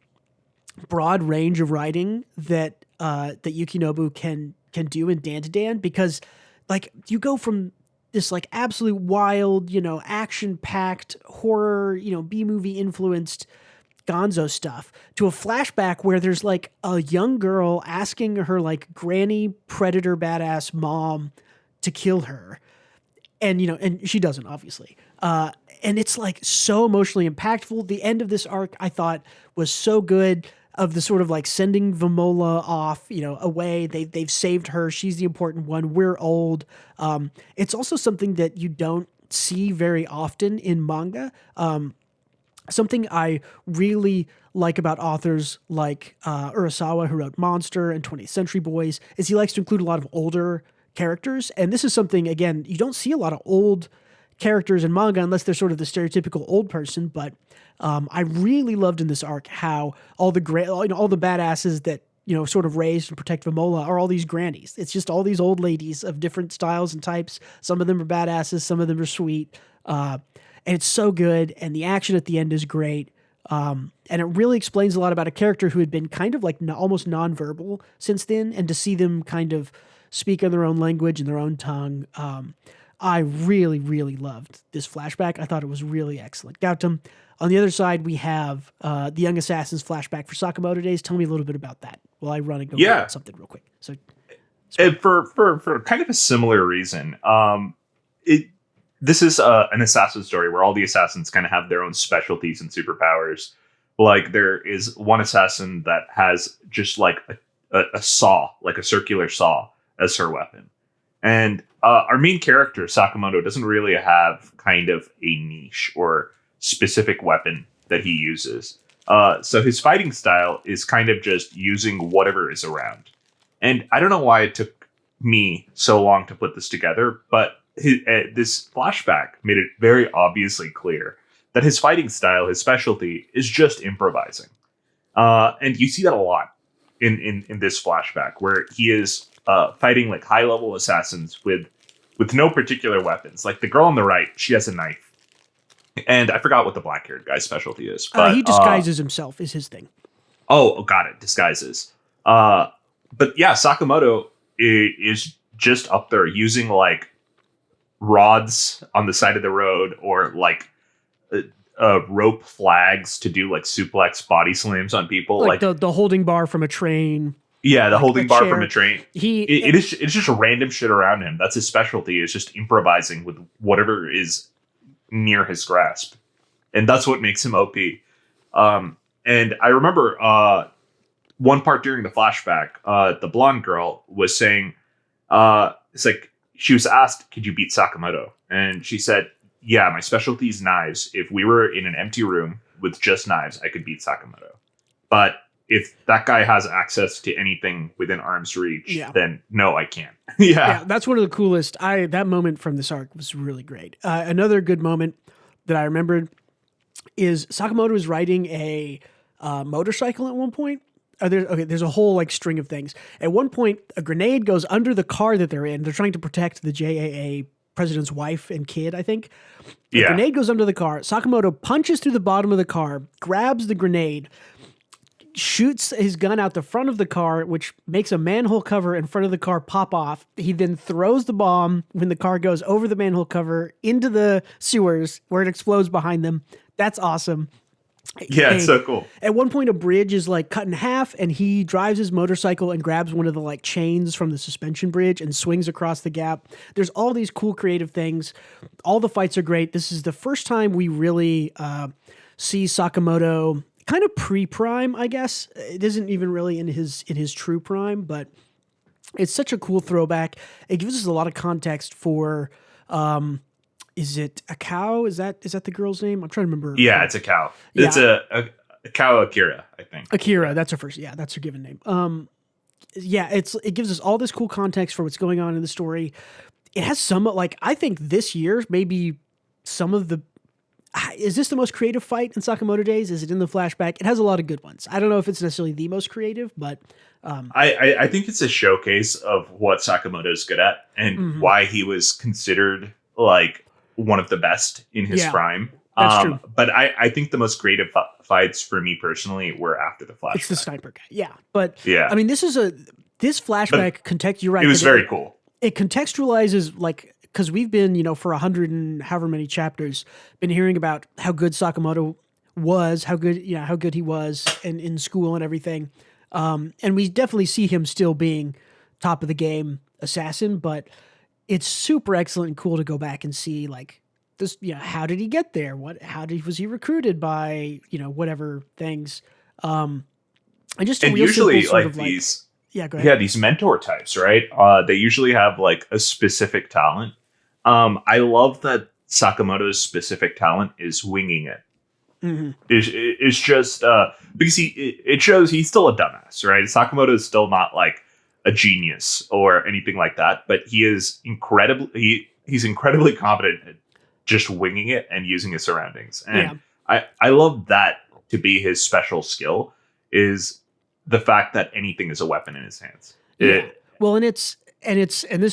broad range of writing that Yukinobu can do in Dan to Dan, because like you go from this like absolute wild, action packed horror, B-movie influenced gonzo stuff to a flashback where there's like a young girl asking her like granny predator badass mom to kill her. And, and she doesn't, obviously. And it's like so emotionally impactful. The end of this arc I thought was so good, of the sort of like sending Vamola off, away. They've saved her. She's the important one. We're old. It's also something that you don't see very often in manga. Something I really like about authors like Urasawa, who wrote Monster and 20th Century Boys, is he likes to include a lot of older characters. And this is something, again, you don't see a lot of old characters in manga unless they're sort of the stereotypical old person. But I really loved in this arc how all the all the badasses that sort of raised and protect Vamola are all these grannies. It's just all these old ladies of different styles and types. Some of them are badasses, some of them are sweet, and it's so good. And the action at the end is great. And it really explains a lot about a character who had been kind of like almost nonverbal since then, and to see them kind of speak in their own language and their own tongue. I really, really loved this flashback. I thought it was really excellent. Gautam, on the other side, we have the Young Assassins flashback for Sakamoto Days. Tell me a little bit about that while I run and go get something real quick. So, for kind of a similar reason, this is an assassin story where all the assassins kind of have their own specialties and superpowers. Like there is one assassin that has just like a saw, like a circular saw, as her weapon. And our main character, Sakamoto, doesn't really have kind of a niche or specific weapon that he uses. So his fighting style is kind of just using whatever is around. And I don't know why it took me so long to put this together, but this flashback made it very obviously clear that his fighting style, his specialty, is just improvising. And you see that a lot in this flashback, where he is fighting like high-level assassins with no particular weapons. Like the girl on the right, she has a knife. And I forgot what the black-haired guy's specialty is. But he disguises himself, is his thing. Oh, got it. Disguises. But yeah, Sakamoto is just up there using like rods on the side of the road, or like rope flags to do like suplex body slams on people. Like the holding bar from a train. Yeah, the holding bar chair. from a train. It's just random shit around him. That's his specialty, is just improvising with whatever is near his grasp. And that's what makes him OP. And I remember one part during the flashback, the blonde girl was saying, it's like, she was asked, could you beat Sakamoto? And she said, yeah, my specialty is knives. If we were in an empty room with just knives, I could beat Sakamoto. But if that guy has access to anything within arm's reach, then no, I can't. Yeah, that's one of the coolest. That moment from this arc was really great. Another good moment that I remembered is Sakamoto is riding a motorcycle at one point. There's a whole like string of things. At one point, a grenade goes under the car that they're in. They're trying to protect the JAA president's wife and kid, I think. The grenade goes under the car. Sakamoto punches through the bottom of the car, grabs the grenade, shoots his gun out the front of the car, which makes a manhole cover in front of the car pop off. He then throws the bomb when the car goes over the manhole cover into the sewers, where it explodes behind them. That's awesome. Yeah, it's so cool. At one point, a bridge is like cut in half, and he drives his motorcycle and grabs one of the like chains from the suspension bridge and swings across the gap. There's all these cool creative things. All the fights are great. This is the first time we really see Sakamoto kind of pre-prime, I guess. It isn't even really in his true prime, but it's such a cool throwback. It gives us a lot of context for. Is it a cow? Is that the girl's name? I'm trying to remember. Yeah, it's a cow. Yeah. It's a cow, Akira, I think. Akira, that's her first. Yeah, that's her given name. It gives us all this cool context for what's going on in the story. It has some, like, I think this year maybe some of the is this the most creative fight in Sakamoto Days? Is it in the flashback? It has a lot of good ones. I don't know if it's necessarily the most creative, but I think it's a showcase of what Sakamoto's good at and why he was considered like one of the best in his prime. That's true. But I think the most creative fights for me personally were after the flashback. It's the sniper guy. Yeah. But yeah, I mean, this flashback you're right. It was very cool. It contextualizes like, because we've been, for 100 and however many chapters, been hearing about how good Sakamoto was, how good he was in school and everything. And we definitely see him still being top of the game assassin, but it's super excellent and cool to go back and see like this, how did he get there? Was he recruited by, whatever things. And just a real usually simple sort like of these, go ahead. Yeah, these mentor types, right? They usually have like a specific talent. I love that Sakamoto's specific talent is winging it. Mm-hmm. It's just because it shows he's still a dumbass, right? Sakamoto is still not like a genius or anything like that, but he is he's incredibly competent at just winging it and using his surroundings. And I love that to be his special skill is the fact that anything is a weapon in his hands. Well, and this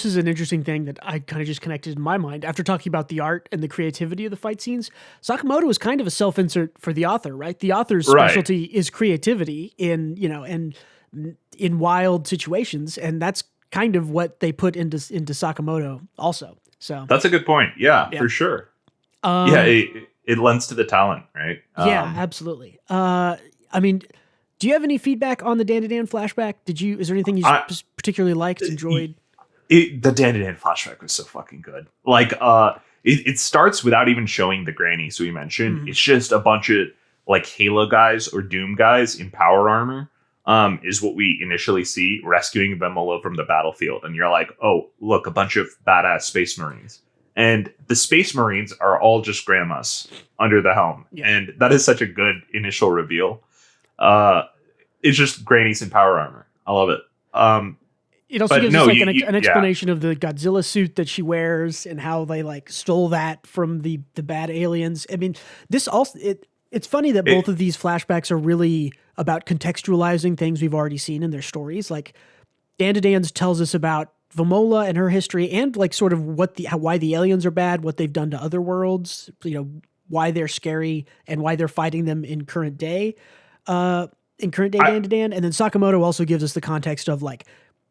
is an interesting thing that I kind of just connected in my mind after talking about the art and the creativity of the fight scenes. Sakamoto is kind of a self-insert for the author, right? The author's specialty is creativity in wild situations, and that's kind of what they put into Sakamoto also. So that's a good point. Yeah. For sure. It lends to the talent, right? Yeah, absolutely. I mean, do you have any feedback on the Dan flashback? Is there anything you particularly liked, enjoyed? The Dan flashback was so fucking good. Like, it starts without even showing the grannies we mentioned. Mm-hmm. It's just a bunch of like Halo guys or Doom guys in power armor. Is what we initially see rescuing Vemolo from the battlefield, and you're like, oh, look, a bunch of badass space marines. And the space marines are all just grandmas under the helm, and that is such a good initial reveal. It's just grannies in power armor. I love it. It also gives us like an explanation of the Godzilla suit that she wears and how they like stole that from the bad aliens. I mean, this also it's funny that both of these flashbacks are really about contextualizing things we've already seen in their stories. Like Dan's tells us about Vamola and her history, and like sort of why the aliens are bad, what they've done to other worlds, why they're scary and why they're fighting them in current day. Dan, and then Sakamoto also gives us the context of like,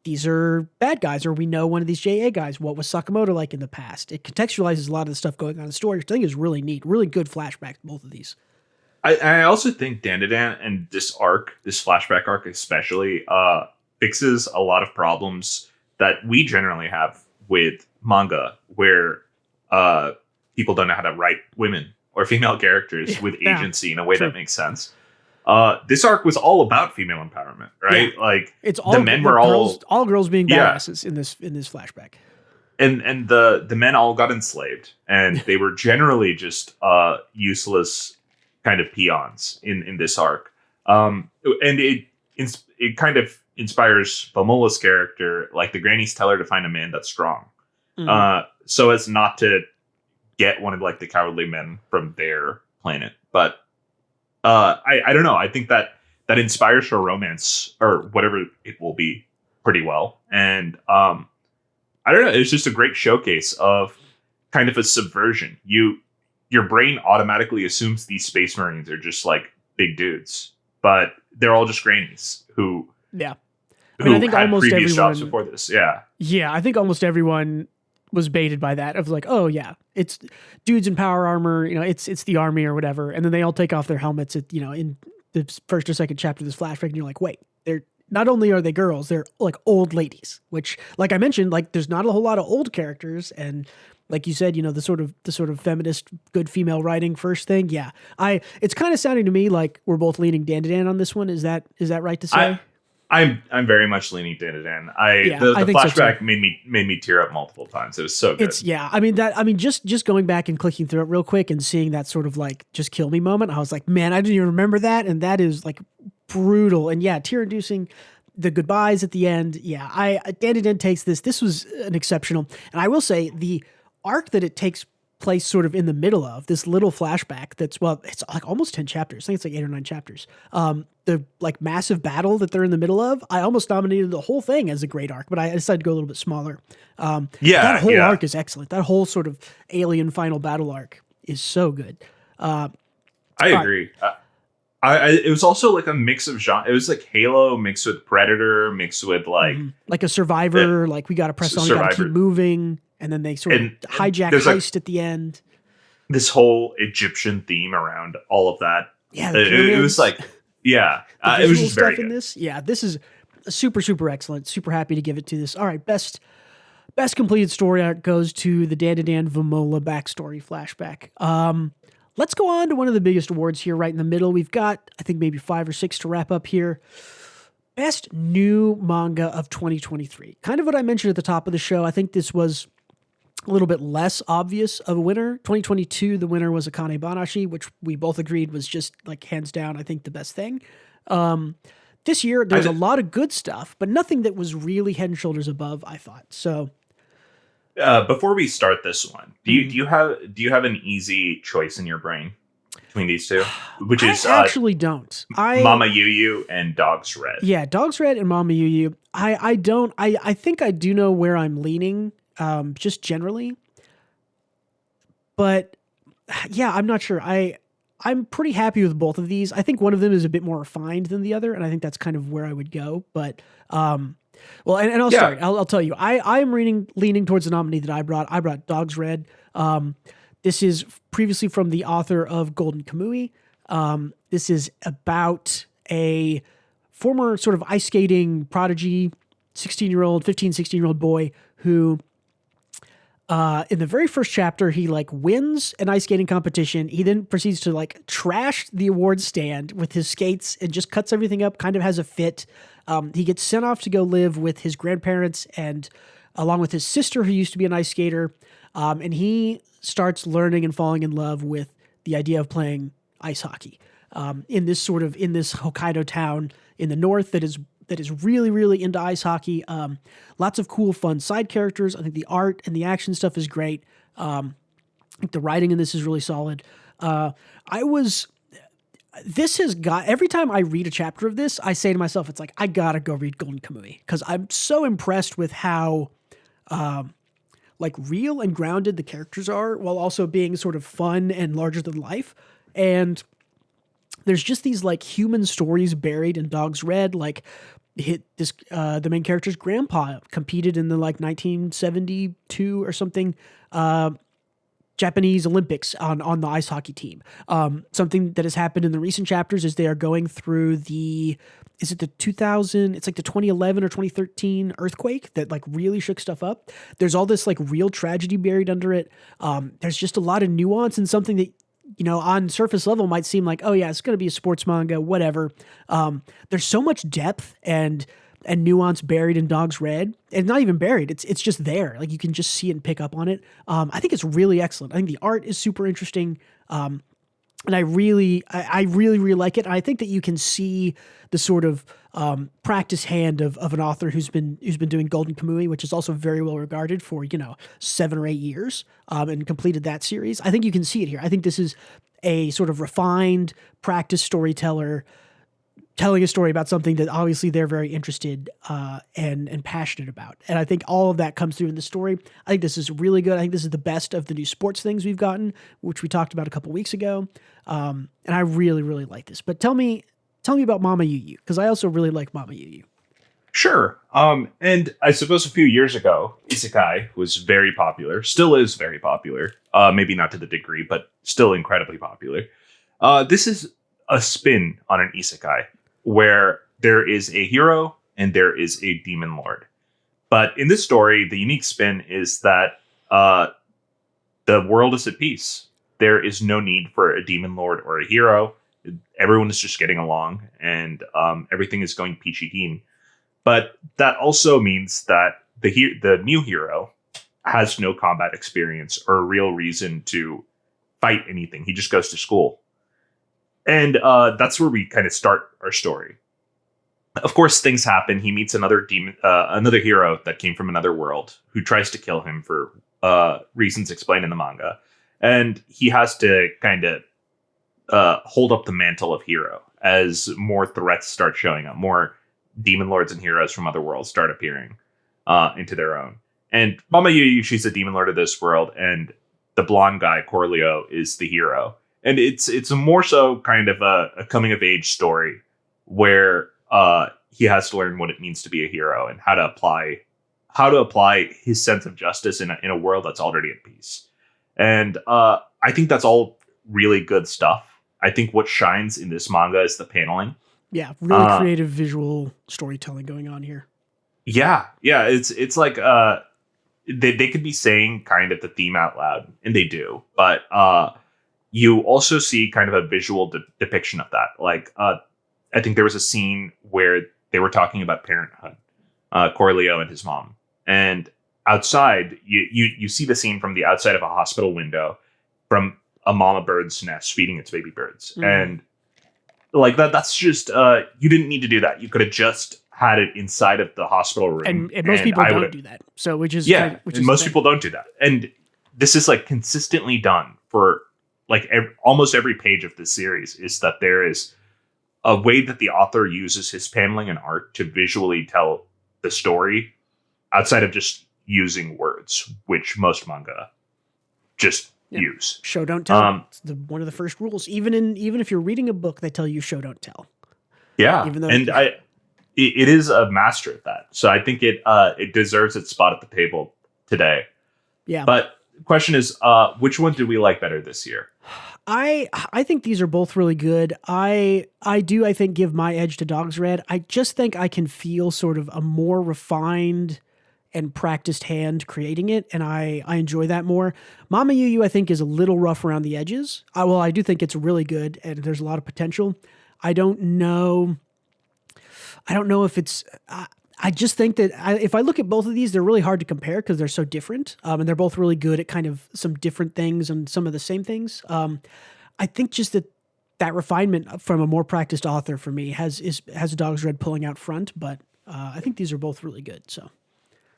these are bad guys, or we know one of these JA guys. What was Sakamoto like in the past? It contextualizes a lot of the stuff going on in the story, which I think is really neat, really good flashbacks, both of these. I also think Dan and this flashback arc especially, fixes a lot of problems that we generally have with manga, where people don't know how to write women or female characters with agency in a way that makes sense. This arc was all about female empowerment, right? Yeah. Like it's all the men were all girls being badasses in this flashback, and the men all got enslaved, and they were generally just useless kind of peons in this arc. And it kind of inspires Vamola's character. Like the grannies tell her to find a man that's strong, so as not to get one of like the cowardly men from their planet, but. I don't know. I think that inspires her romance or whatever it will be pretty well. And I don't know. It's just a great showcase of kind of a subversion. Your brain automatically assumes these space marines are just like big dudes, but they're all just grannies who I think had almost previous everyone jobs before this. Yeah. Yeah, I think almost everyone was baited by that of like, oh yeah, it's dudes in power armor, it's the army or whatever, and then they all take off their helmets at in the first or second chapter of this flashback, and you're like, wait, they're not only are they girls, they're like old ladies, which like I mentioned, like there's not a whole lot of old characters, and like you said, the sort of feminist good female writing first thing. Yeah, it's kind of sounding to me like we're both leaning Dan on this one. Is that right to say? I'm very much leaning Dan. The flashback made me tear up multiple times. It was so good. Just going back and clicking through it real quick and seeing that sort of like just kill me moment. I was like, man, I didn't even remember that, and that is like brutal. And yeah, tear inducing. The goodbyes at the end. Yeah, Dan takes this. This was an exceptional, and I will say the arc that it takes place sort of in the middle of this little flashback that's, well, it's like almost 10 chapters. I think it's like 8 or 9 chapters. The like massive battle that they're in the middle of, I almost nominated the whole thing as a great arc, but I decided to go a little bit smaller. That whole arc is excellent. That whole sort of alien final battle arc is so good. I agree. It was also like a mix of genre. It was like Halo mixed with Predator mixed with like a Survivor. Like we got to press on, we got to keep moving, and then they sort of hijack heist at the end. This whole Egyptian theme around all of that. Yeah, it was like it was just very good. In this. Yeah, this is super, super excellent. Super happy to give it to this. All right, best completed story arc goes to the Dan Vamola backstory flashback. Let's go on to one of the biggest awards here right in the middle. We've got, I think, maybe 5 or 6 to wrap up here. Best new manga of 2023. Kind of what I mentioned at the top of the show. I think this was a little bit less obvious of a winner. 2022, the winner was Akane Banashi, which we both agreed was just like hands down, I think, the best thing. This year, there's a lot of good stuff, but nothing that was really head and shoulders above, I thought. So before we start this one, do you have an easy choice in your brain between these two? Which is I actually don't. Mama Yu Yu and Dogs Red. Yeah, Dogs Red and Mama Yu Yu. I don't. I think I do know where I'm leaning, just generally. But yeah, I'm not sure. I'm pretty happy with both of these. I think one of them is a bit more refined than the other, and I think that's kind of where I would go. But well, and I'll start. I'll tell you. I'm leaning towards the nominee that I brought. I brought Dogs Red. This is previously from the author of Golden Kamui. This is about a former sort of ice skating prodigy, 16-year-old boy who, in the very first chapter, he like wins an ice skating competition. He then proceeds to like trash the award stand with his skates and just cuts everything up, kind of has a fit. He gets sent off to go live with his grandparents and along with his sister who used to be an ice skater. And he starts learning and falling in love with the idea of playing ice hockey in this Hokkaido town in the north that is really, really into ice hockey. Lots of cool, fun side characters. I think the art and the action stuff is great. I think the writing in this is really solid. This has got, every time I read a chapter of this, I say to myself, it's like, I gotta go read Golden Kamui because I'm so impressed with how like real and grounded the characters are while also being sort of fun and larger than life. And there's just these like human stories buried in Dogs Red. Like the main character's grandpa competed in the like 1972 or something Japanese Olympics on the ice hockey team. Something that has happened in the recent chapters is they are going through it's like the 2011 or 2013 earthquake that like really shook stuff up. There's all this like real tragedy buried under it. There's just a lot of nuance and something that, you know, on surface level might seem like, oh yeah, it's going to be a sports manga, whatever. There's so much depth and nuance buried in Dogs Red, and not even buried. It's just there. Like you can just see it and pick up on it. I think it's really excellent. I think the art is super interesting. And I really like it. And I think that you can see the sort of practice hand of an author who's been doing Golden Kamui, which is also very well regarded for, 7 or 8 years, and completed that series. I think you can see it here. I think this is a sort of refined practice storyteller telling a story about something that obviously they're very interested and passionate about. And I think all of that comes through in the story. I think this is really good. I think this is the best of the new sports things we've gotten, which we talked about a couple weeks ago. And I really, really like this. But tell me about Mama Yu Yu, because I also really like Mama Yu Yu. Sure. And I suppose a few years ago, isekai was very popular, still is very popular. Maybe not to the degree, but still incredibly popular. This is a spin on an isekai, where there is a hero and there is a demon lord. But in this story, the unique spin is that the world is at peace. There is no need for a demon lord or a hero. Everyone is just getting along, and everything is going peachy keen. But that also means that the new hero has no combat experience or a real reason to fight anything. He just goes to school. And that's where we kind of start our story. Of course, things happen. He meets another hero that came from another world who tries to kill him for reasons explained in the manga. and he has to kind of hold up the mantle of hero as more threats start showing up, more demon lords and heroes from other worlds start appearing into their own. And Mama Yu, she's a demon lord of this world, and the blonde guy Corleo is the hero. And it's a more so kind of a coming of age story where he has to learn what it means to be a hero and how to apply his sense of justice in a world that's already at peace. And I think that's all really good stuff. I think what shines in this manga is the paneling. Yeah, really creative visual storytelling going on here. Yeah, it's like they could be saying kind of the theme out loud, and they do, but you also see kind of a visual depiction of that. Like, I think there was a scene where they were talking about parenthood, Corleo and his mom, and outside you see the scene from the outside of a hospital window from a mama bird's nest feeding its baby birds, and like that's just you didn't need to do that. You could have just had it inside of the hospital room, and most people don't do that. So which is most people don't do that, and this is like consistently done for like almost every page of this series. Is that there is a way that the author uses his paneling and art to visually tell the story outside of just using words, which most manga just use. Show don't tell. It's one of the first rules. Even if you're reading a book, they tell you show don't tell. Yeah, it is a master at that. So I think it deserves its spot at the table today. Yeah. But the question is, which one did we like better this year? I think these are both really good. I think give my edge to Dog's Red. I just think I can feel sort of a more refined and practiced hand creating it, and I enjoy that more. Mama Yu Yu, I think, is a little rough around the edges. I do think it's really good, and there's a lot of potential. I don't know if it's... I just think that if I look at both of these, they're really hard to compare because they're so different, and they're both really good at kind of some different things and some of the same things. I think just that refinement from a more practiced author for me has Dog's Red pulling out front, but I think these are both really good. So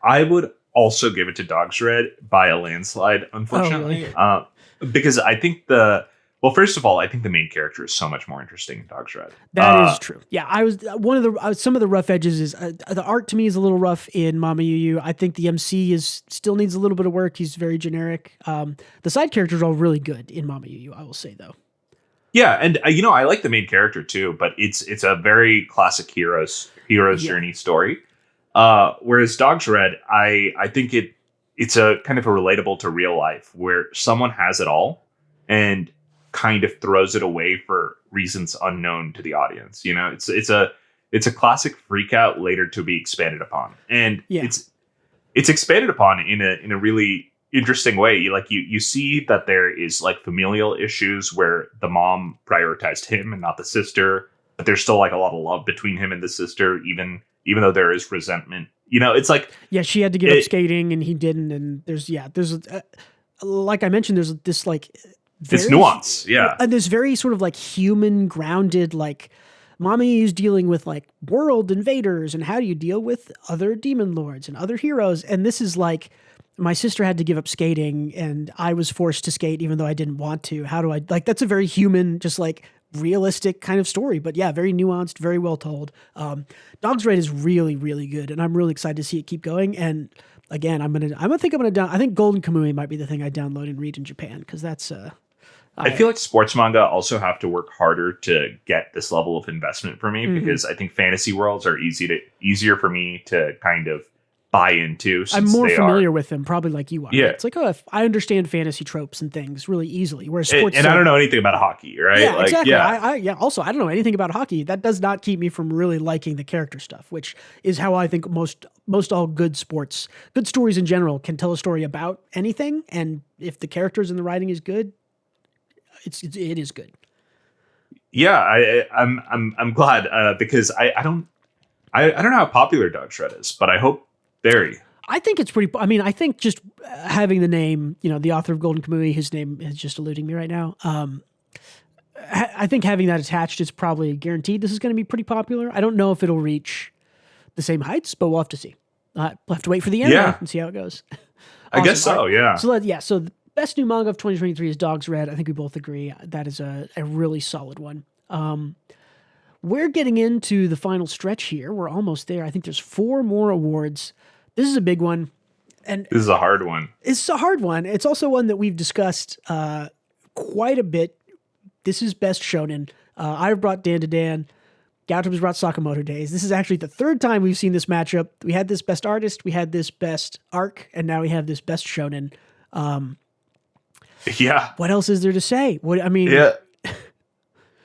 I would also give it to Dog's Red by a landslide, unfortunately, because I think first of all, I think the main character is so much more interesting in Dog's Red. That is true. Yeah, some of the rough edges is the art to me is a little rough in Mama Yu Yu. I think the MC still needs a little bit of work. He's very generic. The side characters are all really good in Mama Yu Yu, I will say though. Yeah, and I like the main character too, but it's a very classic hero's journey story. Whereas Dog's Red, I think it's a kind of a relatable to real life where someone has it all and kind of throws it away for reasons unknown to the audience. You know, it's a classic freak out later to be expanded upon, and it's expanded upon in a really interesting way. You see that there is like familial issues where the mom prioritized him and not the sister, but there's still like a lot of love between him and the sister, even though there is resentment. You know, it's like she had to give up skating and he didn't, and there's like I mentioned, there's this like. It's nuance, yeah. And there's very sort of like human grounded, like Mama Yu's dealing with like world invaders and how do you deal with other demon lords and other heroes. And this is like, my sister had to give up skating and I was forced to skate even though I didn't want to. How do I, like, that's a very human, just like realistic kind of story, but yeah, very nuanced, very well told. Dog's Red is really, really good. And I'm really excited to see it keep going. And again, I think Golden Kamuy might be the thing I download and read in Japan. Cause that's, I feel like sports manga also have to work harder to get this level of investment for me because I think fantasy worlds are easier for me to kind of buy into. I'm more familiar with them, probably like you are. Yeah. It's like, I understand fantasy tropes and things really easily. Whereas sports, and I don't know anything about hockey, right? Yeah, exactly. Also, I don't know anything about hockey. That does not keep me from really liking the character stuff, which is how I think most all good stories in general can tell a story about anything. And if the characters and the writing is good, it is good. Yeah, I'm glad because I don't know how popular Dog's Red is, but I hope very. I think it's pretty. I mean, I think just having the name, the author of Golden Kamuy, his name is just eluding me right now. I think having that attached is probably guaranteed. This is going to be pretty popular. I don't know if it'll reach the same heights, but we'll have to see. We'll have to wait for the end and see how it goes. I guess so. Yeah. So best new manga of 2023 is Dogs Red. I think we both agree that is a really solid one. We're getting into the final stretch here. We're almost there. I think there's 4 more awards. This is a big one. And This is a hard one. it's a hard one. It's also one that we've discussed quite a bit. This is Best Shonen. I've brought Dan to Dan. Gautam's brought Sakamoto Days. This is actually the 3rd time we've seen this matchup. We had this Best Artist, we had this Best Arc, and now we have this Best Shonen. Yeah. What else is there to say? Yeah.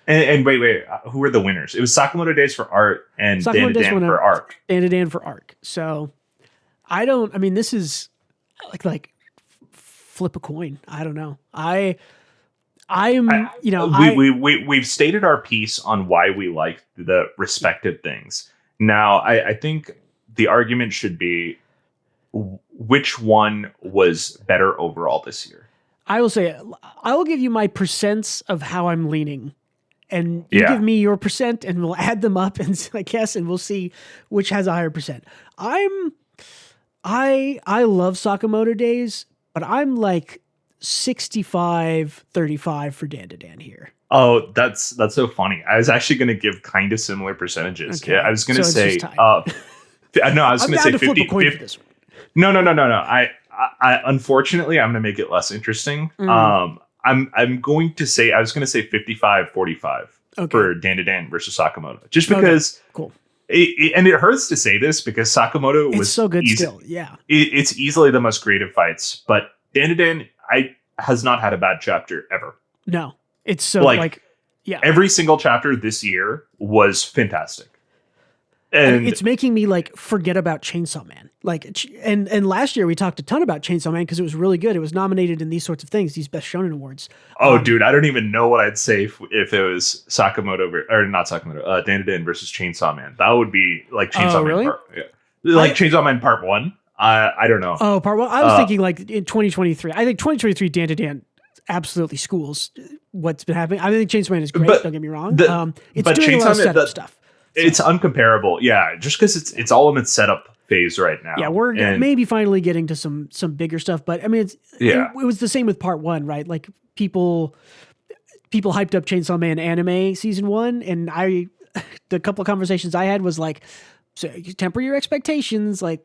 And wait. Who are the winners? It was Sakamoto Days for art and Dan to Dan for arc. Dan to Dan for arc. So this is like flip a coin. I don't know. We've stated our piece on why we like the respective things. Now, I think the argument should be which one was better overall this year. I will say, I will give you my percents of how I'm leaning, and you give me your percent, and we'll add them up, and I guess, and we'll see which has a higher percent. I love Sakamoto Days, but I'm like 65-35 for Dan to Dan here. Oh, that's so funny. I was actually going to give kind of similar percentages. Okay. Yeah, I was going to say, no, I was going to say 50. For this one. No. I unfortunately, I'm going to make it less interesting. I'm going to say, I was going to say 55-45 for Dan to Dan versus Sakamoto, just because. Okay. Cool. And it hurts to say this because Sakamoto was so good still. Yeah. It's easily the most creative fights, but Dan to Dan has not had a bad chapter ever. No, it's so yeah. Every single chapter this year was fantastic. And it's making me forget about Chainsaw Man. And last year we talked a ton about Chainsaw Man because it was really good. It was nominated in these sorts of things, these Best Shonen Awards. Oh, dude, I don't even know what I'd say if it was Sakamoto or not Sakamoto, Dan to Dan versus Chainsaw Man. That would be like Chainsaw Man. Chainsaw Man Part 1. I don't know. Oh, Part 1. I was thinking in 2023. I think 2023 Dan to Dan absolutely schools what's been happening. I think Chainsaw Man is great. Don't get me wrong. It's doing a lot of setup stuff. It's uncomparable, yeah. Just because it's all in its setup phase right now. Yeah, we're maybe finally getting to some bigger stuff, but I mean, it was the same with Part 1, right? Like people hyped up Chainsaw Man anime season 1, and the couple of conversations I had was so you temper your expectations. Like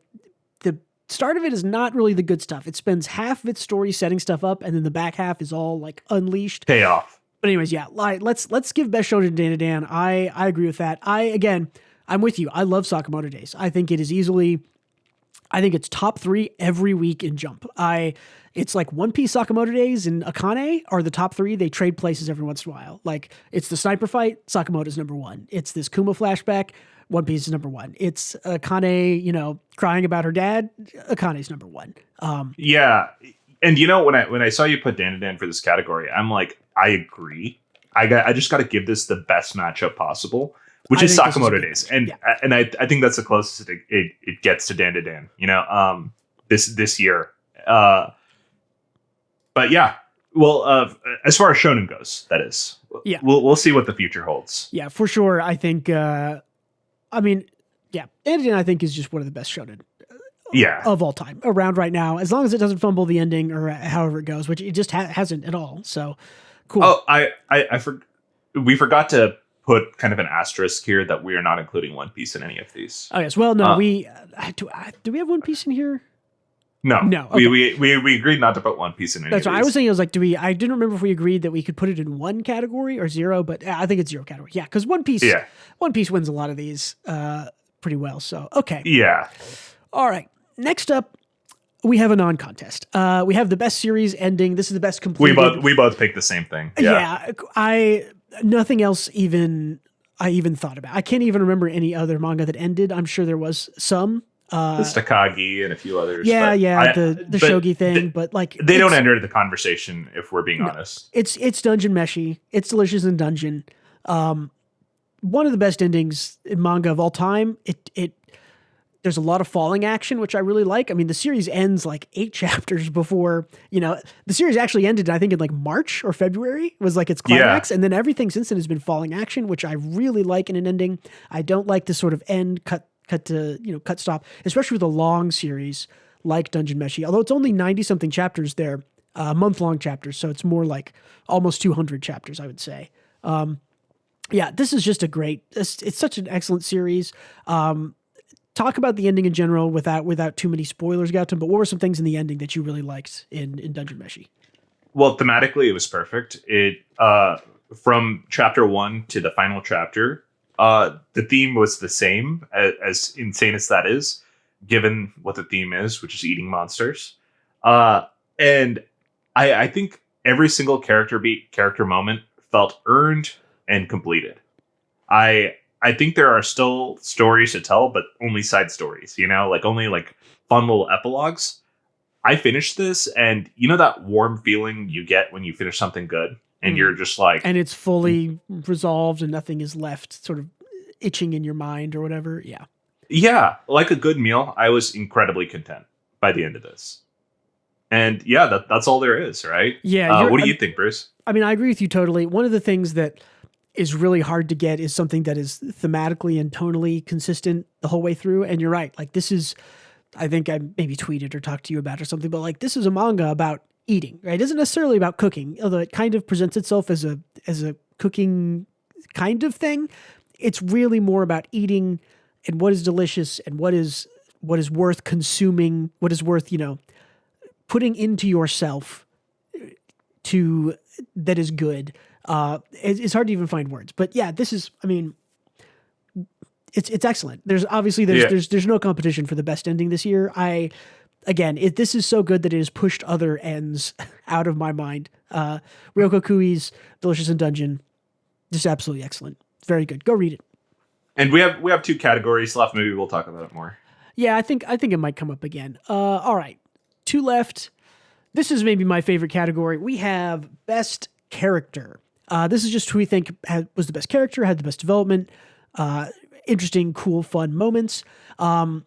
the start of it is not really the good stuff. It spends half of its story setting stuff up, and then the back half is all unleashed payoff. But anyways, yeah, let's give Best Shonen to Dan to Dan. I agree with that. I'm with you. I love Sakamoto Days. I think it is it's top 3 every week in Jump. It's like One Piece, Sakamoto Days, and Akane are the top 3. They trade places every once in a while. It's the sniper fight, Sakamoto's number 1. It's this Kuma flashback, One Piece is number 1. It's Akane, crying about her dad, Akane's number 1. Yeah. And when I saw you put Dan to Dan for this category, I'm like, I agree. I just got to give this the best matchup possible, which is Sakamoto Days, and I think that's the closest it gets to Dan to Dan. This year. But yeah, well, as far as Shonen goes, that is. Yeah, we'll see what the future holds. Yeah, for sure. I think. Dan to Dan, I think, is just one of the best Shonen. Of all time around right now, as long as it doesn't fumble the ending or however it goes, which it just hasn't at all. So cool. Oh, we forgot to put kind of an asterisk here that we are not including One Piece in any of these. Oh yes, well no, we do we have One Piece in here? No. Okay. We agreed not to put One Piece in any. That's of right. these. I was saying I didn't remember if we agreed that we could put it in one category or 0, but I think it's 0 category. Yeah, because One Piece wins a lot of these pretty well. So okay. Yeah. All right. Next up, we have a non-contest. We have the best series ending. This is the best completed. We both picked the same thing. Yeah. Nothing else I even thought about. I can't even remember any other manga that ended. I'm sure there was some. There's Takagi and a few others. Yeah, the shogi thing, but they don't enter the conversation if we're being honest. It's Dungeon Meshi. It's Delicious in Dungeon. One of the best endings in manga of all time. There's a lot of falling action, which I really like. I mean, the series ends 8 chapters before, the series actually ended, I think, in March or February was its climax. Yeah. And then everything since then has been falling action, which I really like in an ending. I don't like this sort of end cut stop, especially with a long series like Dungeon Meshi. Although it's only 90 something chapters there, month-long chapters. So it's more like almost 200 chapters, I would say. Yeah, this is just it's such an excellent series. Talk about the ending in general without too many spoilers, Gautam, but what were some things in the ending that you really liked in Dungeon Meshi? Well, thematically, it was perfect. It from chapter 1 to the final chapter, the theme was the same, as insane as that is, given what the theme is, which is eating monsters. And I think every single character moment felt earned and completed. I think there are still stories to tell, but only side stories, like only like fun little epilogues. I finished this, and that warm feeling you get when you finish something good, and you're just like, and it's fully resolved, and nothing is left sort of itching in your mind or whatever. Yeah, like a good meal. I was incredibly content by the end of this, and yeah, that's all there is, right? Yeah. What do you think, Bruce? I mean, I agree with you totally. One of the things that is really hard to get is something that is thematically and tonally consistent the whole way through. And you're right. Like, this is, I think I maybe tweeted or talked to you about or something, but like, this is a manga about eating, right? It isn't necessarily about cooking, although it kind of presents itself as a cooking kind of thing. It's really more about eating and what is delicious and what is worth consuming, what is worth, putting into yourself that is good. It's hard to even find words, but yeah, this is, I mean, it's excellent. There's no competition for the best ending this year. This is so good that it has pushed other ends out of my mind. Ryoko Kui's Delicious in Dungeon, just absolutely excellent. Very good. Go read it. And we have 2 categories left. Maybe we'll talk about it more. Yeah, I think it might come up again. All right, 2 left. This is maybe my favorite category. We have Best Character. This is just who we think was the best character, had the best development, interesting, cool, fun moments. I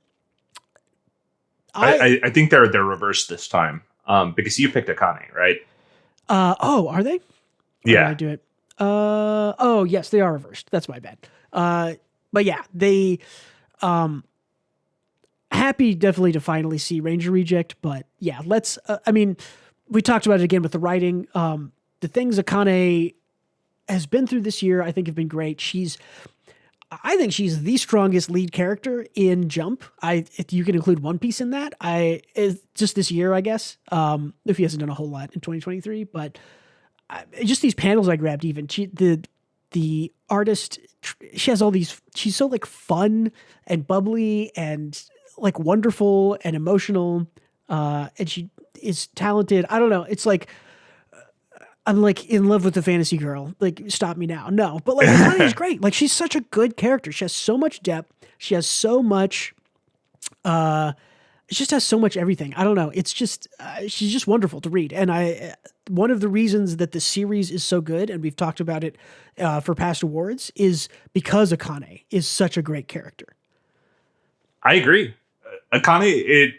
think they're reversed this time, because you picked Akane, right? Are they? Yeah. How did I do it? Oh yes, they are reversed. That's my bad. But yeah, they happy definitely to finally see Ranger Reject. But yeah, let's. I mean, we talked about it again with the writing. The things Akane has been through this year, I think, have been great. I think she's the strongest lead character in Jump. If you can include One Piece in that, just this year, I guess. If he hasn't done a whole lot in 2023, but just these panels I grabbed, even the artist, she has all these. She's so like fun and bubbly and like wonderful and emotional, and she is talented. I don't know. It's like, I'm like in love with the fantasy girl. Like, stop me now. No, but like, Akane is great. Like, she's such a good character. She has so much depth. She has so much, she just has so much everything. I don't know. It's just, she's just wonderful to read. And one of the reasons that the series is so good, and we've talked about it for past awards, is because Akane is such a great character. I agree. Akane,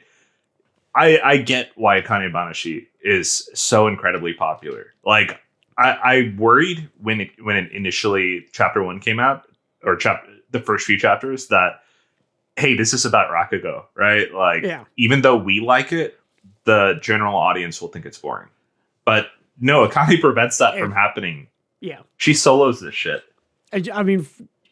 I get why Akane Banashi is so incredibly popular. Like, I worried when it initially chapter 1 came out, or the first few chapters, that, hey, this is about Rakugo, right? Like, yeah. Even though we like it, the general audience will think it's boring. But no, Akane prevents that from happening. Yeah. She solos this shit. I mean,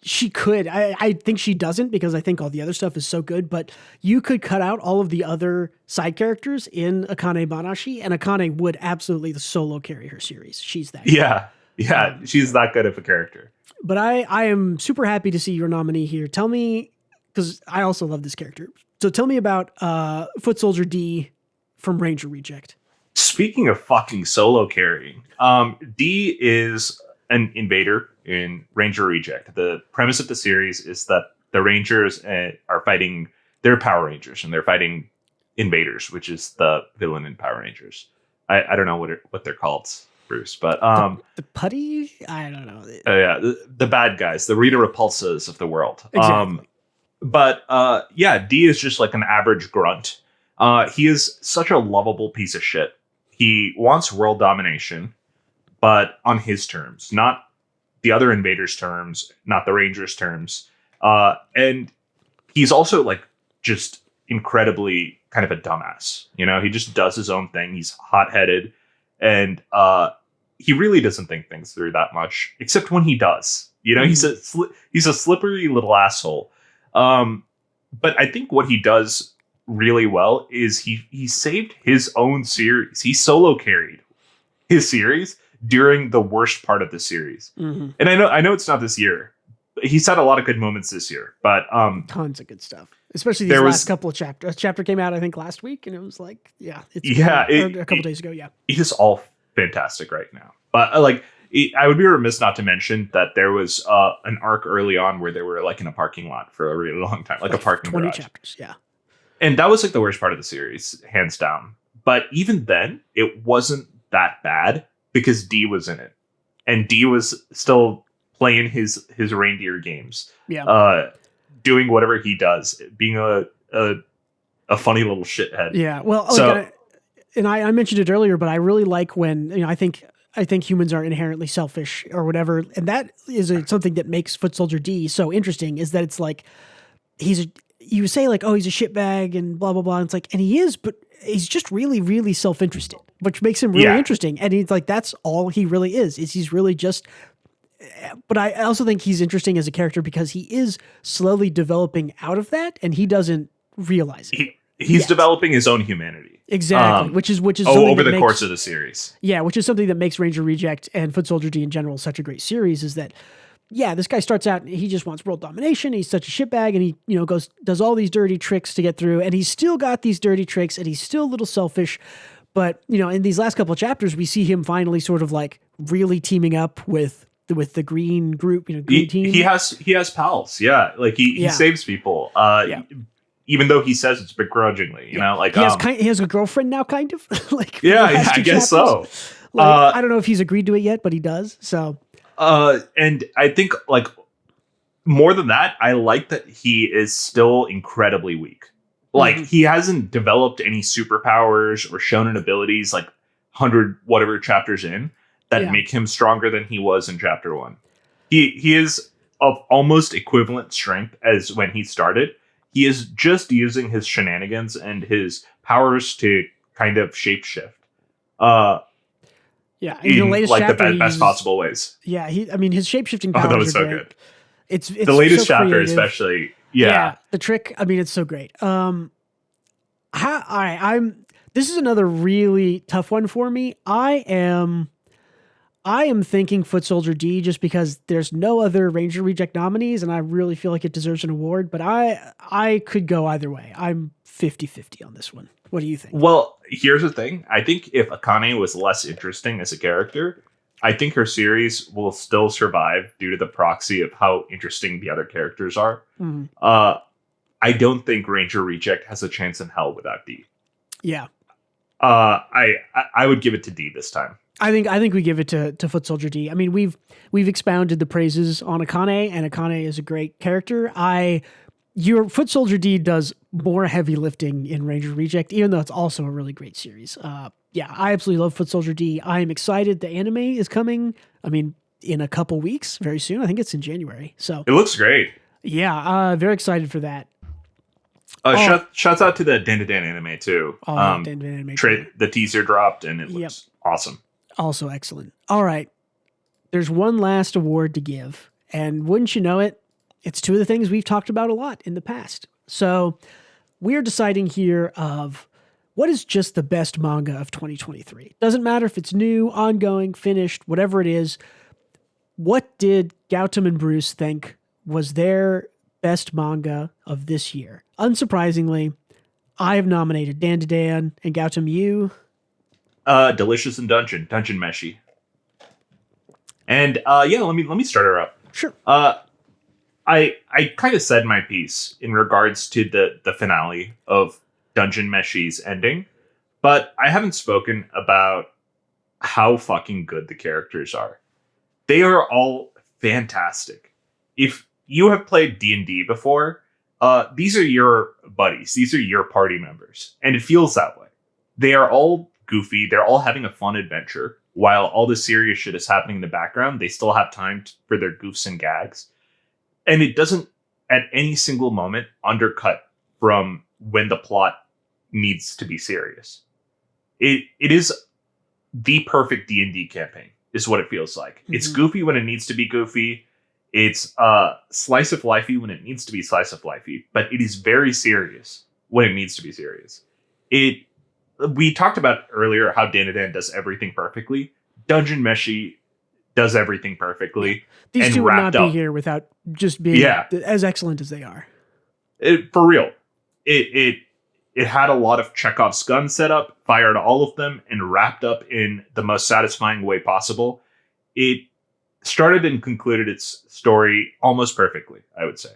she could. I think she doesn't, because I think all the other stuff is so good, but you could cut out all of the other side characters in Akane Banashi, and Akane would absolutely solo carry her series. She's that good. Yeah. She's that good of a character. But I am super happy to see your nominee here. Tell me, because I also love this character. So tell me about Foot Soldier D from Ranger Reject. Speaking of fucking solo carrying, D is an invader in Ranger Reject. The premise of the series is that the Rangers are fighting, they're Power Rangers, and they're fighting invaders, which is the villain in Power Rangers. I don't know what they're called, Bruce, but the putty? I don't know. Yeah, the bad guys, the Rita Repulsas of the world. Exactly. D is just like an average grunt. He is such a lovable piece of shit. He wants world domination, but on his terms, not the other invaders' terms, not the Rangers' terms. And he's also like just incredibly kind of a dumbass. You know, he just does his own thing. He's hot-headed. and he really doesn't think things through that much, except when he does. You know, he's a slippery little asshole. But I think what he does really well is he saved his own series. He solo carried his series during the worst part of the series. And I know it's not this year. He's had a lot of good moments this year, but tons of good stuff. Especially these last couple of chapters. A chapter came out, I think, last week, and it was like, a couple days ago. Yeah, it is all fantastic right now. But I would be remiss not to mention that there was an arc early on where they were like in a parking lot for a really long time, like a parking 20 garage. chapters, yeah. And that was like the worst part of the series, hands down. But even then, it wasn't that bad because D was in it, and D was still playing his reindeer games, doing whatever he does, being a funny little shithead. Yeah, well, so, I mentioned it earlier, but I really like when I think humans are inherently selfish or whatever, and that is something that makes Foot Soldier D so interesting. Is that it's like you say like, oh, he's a shitbag and blah blah blah. And it's like, and he is, but he's just really really self-interested, which makes him really interesting. And he's like, that's all he really is he's really just. But I also think he's interesting as a character because he is slowly developing out of that, and he doesn't realize it. He's developing his own humanity. Exactly, which is over the course of the series. Yeah, which is something that makes Ranger Reject and Foot Soldier D in general such a great series. Is that this guy starts out and he just wants world domination. He's such a shitbag, and he does all these dirty tricks to get through, and he's still got these dirty tricks, and he's still a little selfish. But in these last couple of chapters, we see him finally sort of like really teaming up with the green group, green team. He has pals. Yeah, like he saves people. Even though he says it's begrudgingly, he has a girlfriend now, kind of. I guess so. I don't know if he's agreed to it yet, but he does. So, and I think more than that, I like that he is still incredibly weak. Like he hasn't developed any superpowers or shown an abilities 100 whatever chapters in that make him stronger than he was in chapter 1. He is of almost equivalent strength as when he started. He is just using his shenanigans and his powers to kind of shapeshift. In the latest chapter, the best possible ways. Yeah, his shapeshifting powers that was are so great. good. It's the latest so chapter, creative. especially. Yeah, the trick. It's so great. All right, this is another really tough one for me. I am thinking Foot Soldier D just because there's no other Ranger Reject nominees, and I really feel like it deserves an award, but I could go either way. I'm 50-50 on this one. What do you think? Well, here's the thing. I think if Akane was less interesting as a character, I think her series will still survive due to the proxy of how interesting the other characters are. I don't think Ranger Reject has a chance in hell without D. Yeah. I would give it to D this time. I think we give it to Foot Soldier D. We've expounded the praises on Akane, and Akane is a great character. Your Foot Soldier D does more heavy lifting in Ranger Reject, even though it's also a really great series. I absolutely love Foot Soldier D. I am excited. The anime is coming. In a couple weeks, very soon. I think it's in January. So it looks great. Yeah, very excited for that. Shouts out to the Dan anime too. Dan anime. The teaser dropped and it looks awesome. Also excellent. All right. There's one last award to give. And wouldn't you know it, it's two of the things we've talked about a lot in the past. So we're deciding here of what is just the best manga of 2023. Doesn't matter if it's new, ongoing, finished, whatever it is. What did Gautam and Bruce think was their best manga of this year? Unsurprisingly, I have nominated Dan and Gautam, you. Delicious and Dungeon Meshi. And let me start her up. Sure. I kind of said my piece in regards to the finale of Dungeon Meshi's ending, but I haven't spoken about how fucking good the characters are. They are all fantastic. If you have played D&D before, these are your buddies. These are your party members. And it feels that way. They are all goofy. They're all having a fun adventure. While all the serious shit is happening in the background, they still have time for their goofs and gags. And it doesn't, at any single moment, undercut from when the plot needs to be serious. It is the perfect D&D campaign is what it feels like. It's goofy when it needs to be goofy. It's slice of lifey when it needs to be slice of lifey, but it is very serious when it needs to be serious. We talked about earlier how Danadan does everything perfectly. Dungeon Meshi does everything perfectly. These two would not be here without just being as excellent as they are. For real. It had a lot of Chekhov's gun set up, fired all of them, and wrapped up in the most satisfying way possible. It started and concluded its story almost perfectly, I would say.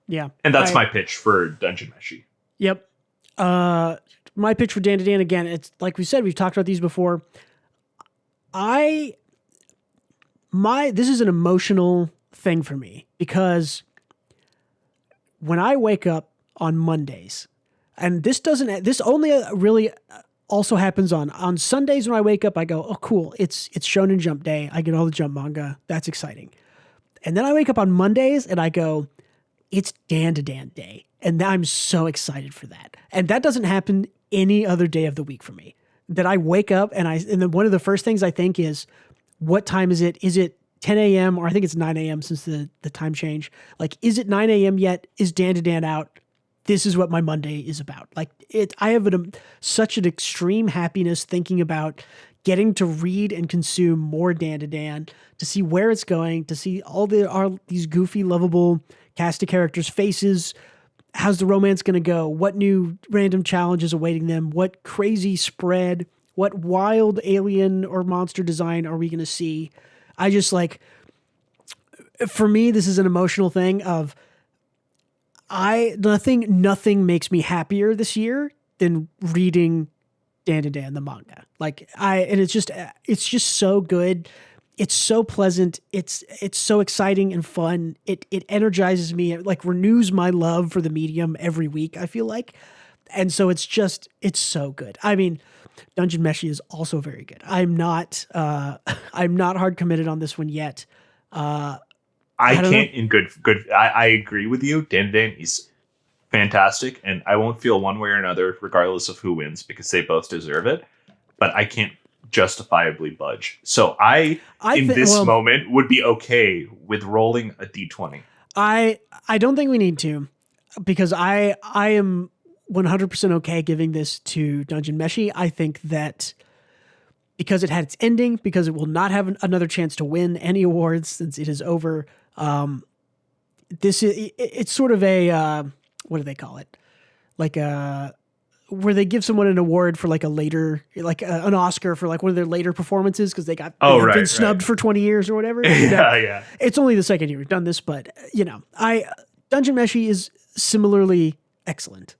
Yeah. And that's my pitch for Dungeon Meshi. Yep. My pitch for Dan, again, it's like we said, we've talked about these before. This is an emotional thing for me because when I wake up on Mondays, and this only really also happens on Sundays when I wake up, I go, oh, cool. It's Shonen Jump Day. I get all the Jump manga. That's exciting. And then I wake up on Mondays and I go, it's Dan Day. And I'm so excited for that. And that doesn't happen any other day of the week for me. That I wake up and then one of the first things I think is, what time is it? Is it 10 a.m. or I think it's 9 a.m. since the time change. Like, is it 9 a.m. yet? Is Dan out? This is what my Monday is about. Like, I have such an extreme happiness thinking about getting to read and consume more Dan, to see where it's going, to see all these goofy, lovable cast of characters' faces. How's the romance going to go? What new random challenges awaiting them? What crazy spread? What wild alien or monster design are we going to see? I just for me, this is an emotional thing of nothing makes me happier this year than reading Dan the manga. And it's just so good. It's so pleasant. It's so exciting and fun. It energizes me. It renews my love for the medium every week, I feel like. And so it's so good. I mean, Dungeon Meshi is also very good. I'm not hard committed on this one yet. I agree with you. Dan is fantastic, and I won't feel one way or another regardless of who wins because they both deserve it. But I can't justifiably budge. So I moment would be okay with rolling a d20. I don't think we need to, because I am 100% okay giving this to Dungeon Meshi. I think that because it had its ending, because it will not have another chance to win any awards since it is over. It's sort of a what do they call it? Where they give someone an award for a later, an Oscar for one of their later performances because they been snubbed for 20 years or whatever. Yeah. It's only the second year we've done this, but Dungeon Meshi is similarly excellent.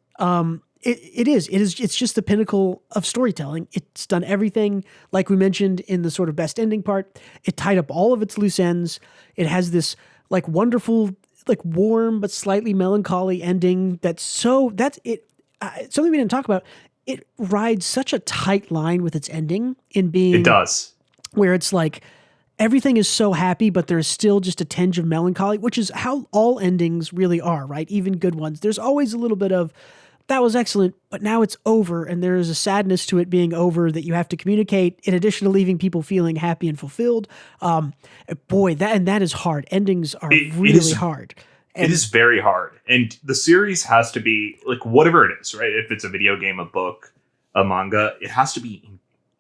It's just the pinnacle of storytelling. It's done everything like we mentioned in the sort of best ending part. It tied up all of its loose ends. It has this wonderful, warm but slightly melancholy ending. Something we didn't talk about. It rides such a tight line with its ending in being. It does. Where it's everything is so happy, but there's still just a tinge of melancholy, which is how all endings really are, right? Even good ones. There's always a little bit of, that was excellent, but now it's over, and there is a sadness to it being over that you have to communicate, in addition to leaving people feeling happy and fulfilled. That is hard. Endings are really hard. And it is very hard. And the series has to be, whatever it is, right? If it's a video game, a book, a manga, it has to be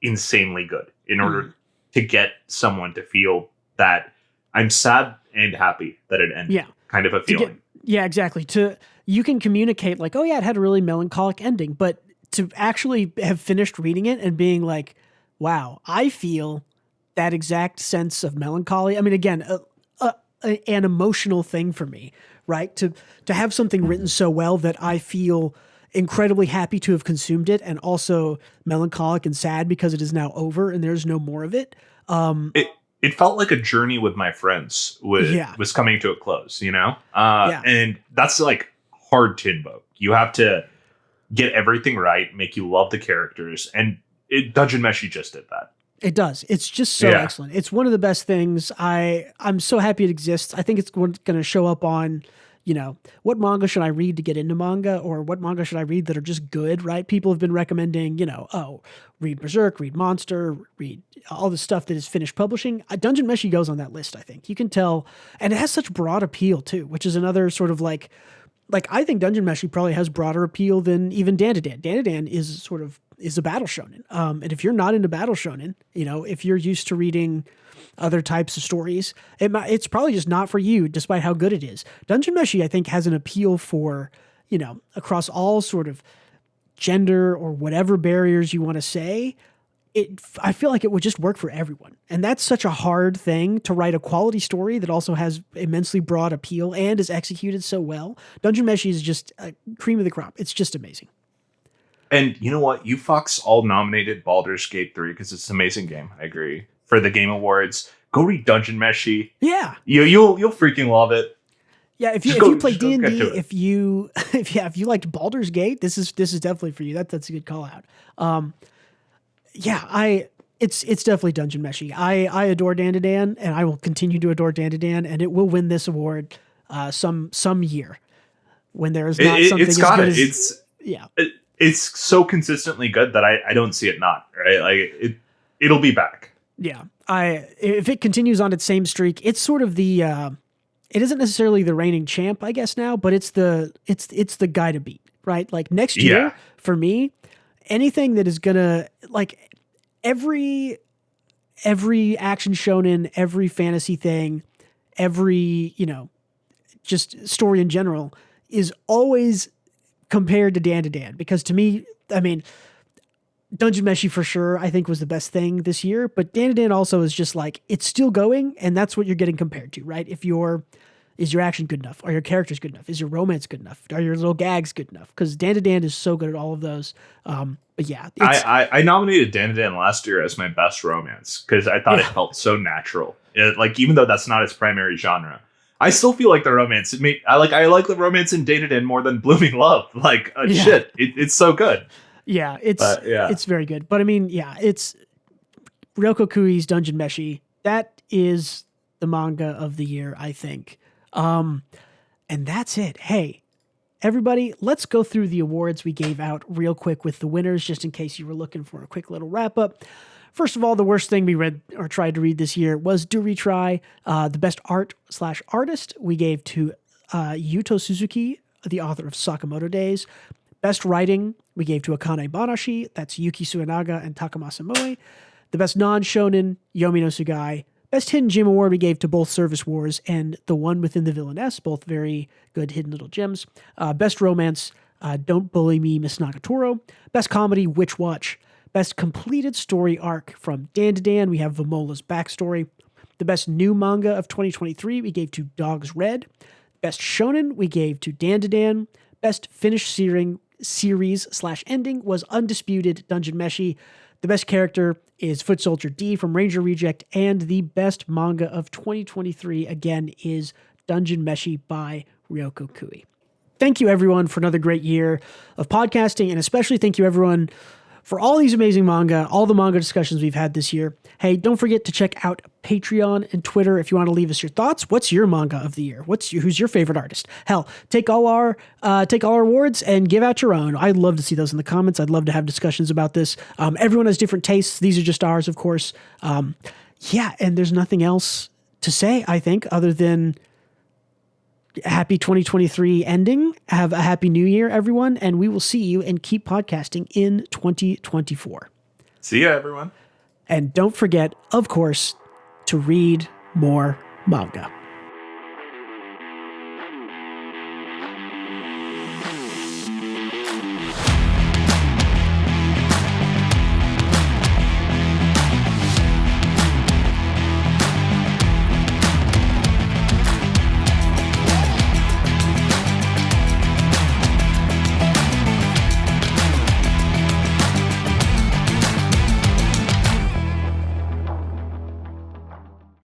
insanely good in order to get someone to feel that I'm sad and happy that it ended. Yeah. Kind of a feeling. Yeah, exactly. You can communicate oh yeah, it had a really melancholic ending, but to actually have finished reading it and being wow, I feel that exact sense of melancholy. I mean, again, an emotional thing for me, right? To have something written so well that I feel incredibly happy to have consumed it, and also melancholic and sad because it is now over and there's no more of it. It felt like a journey with my friends was coming to a close, And that's hard to invoke. You have to get everything right, make you love the characters, and Dungeon Meshi just did that. It does. It's just so excellent. It's one of the best things. I'm so happy it exists. I think it's going to show up on what manga should I read to get into manga, or what manga should I read that are just good, right? People have been recommending, read Berserk, read Monster, read all the stuff that is finished publishing. Dungeon Meshi goes on that list, I think. You can tell, and it has such broad appeal too, which is another sort of like I think Dungeon Meshi probably has broader appeal than even Dandadan. Dandadan is a battle shonen. And if you're not into battle shonen, if you're used to reading other types of stories, it's probably just not for you, despite how good it is. Dungeon Meshi, I think, has an appeal for, across all sort of gender or whatever barriers you want to say. I feel like it would just work for everyone. And that's such a hard thing, to write a quality story that also has immensely broad appeal and is executed so well. Dungeon Meshi is just a cream of the crop. It's just amazing. And you know what? You fucks all nominated Baldur's Gate 3 because it's an amazing game. I agree. For the Game Awards, go read Dungeon Meshi. Yeah. You'll freaking love it. Yeah, if you play D&D, if you liked Baldur's Gate, this is definitely for you. That's a good call out. It's definitely Dungeon Meshi. I adore Dandadan, and I will continue to adore Dandadan, and it will win this award some year when there is not something as good as... It's so consistently good that I don't see it not, right? Like it'll be back. Yeah. If it continues on its same streak, it's sort of the it isn't necessarily the reigning champ, I guess now, but it's the guy to beat, right? Like next year for me, anything that is gonna, like, every action shonen, every fantasy thing, every, just story in general is always compared to Dan, because to me, I mean, Dungeon Meshi for sure, I think, was the best thing this year, but Dan also is just like, it's still going, and that's what you're getting compared to, right? Is your action good enough? Are your characters good enough? Is your romance good enough? Are your little gags good enough? Because Dan is so good at all of those. But yeah. I nominated Dan last year as my best romance because I thought it felt so natural. Even though that's not its primary genre, I still feel like the romance. I like the romance in Dan more than Blooming Love. Shit, it's so good. Yeah, it's very good. But I mean, it's Ryoko Kui's Dungeon Meshi. That is the manga of the year, I think. And that's it. Hey, everybody, let's go through the awards we gave out real quick with the winners, just in case you were looking for a quick little wrap up. First of all, the worst thing we read or tried to read this year was Do Retry. The best art/artist we gave to Yuto Suzuki, the author of Sakamoto Days. Best writing we gave to Akane Banashi. That's Yuki Suenaga and Takamasa Moe. The best non-shonen, Yomi no Sugai. Best Hidden Gem Award we gave to both Service Wars and The One Within the Villainess, both very good hidden little gems. Best Romance, Don't Bully Me, Miss Nagatoro. Best Comedy, Witch Watch. Best Completed Story Arc from Dan, we have Vamola's backstory. The best new manga of 2023 we gave to Dogs Red. Best Shonen we gave to Dan. Best finished series/ending was Undisputed Dungeon Meshi. The best character is Foot Soldier D from Ranger Reject, and the best manga of 2023, again, is Dungeon Meshi by Ryoko Kui. Thank you, everyone, for another great year of podcasting, and especially thank you, everyone, for all these amazing manga, all the manga discussions we've had this year. Hey, don't forget to check out Patreon and Twitter if you want to leave us your thoughts. What's your manga of the year? Who's your favorite artist? Hell, take all our awards and give out your own. I'd love to see those in the comments. I'd love to have discussions about this. Everyone has different tastes. These are just ours, of course. And there's nothing else to say, I think, other than happy 2023 ending. Have a happy new year, everyone, and we will see you and keep podcasting in 2024. See ya, everyone. And don't forget, of course, to read more manga.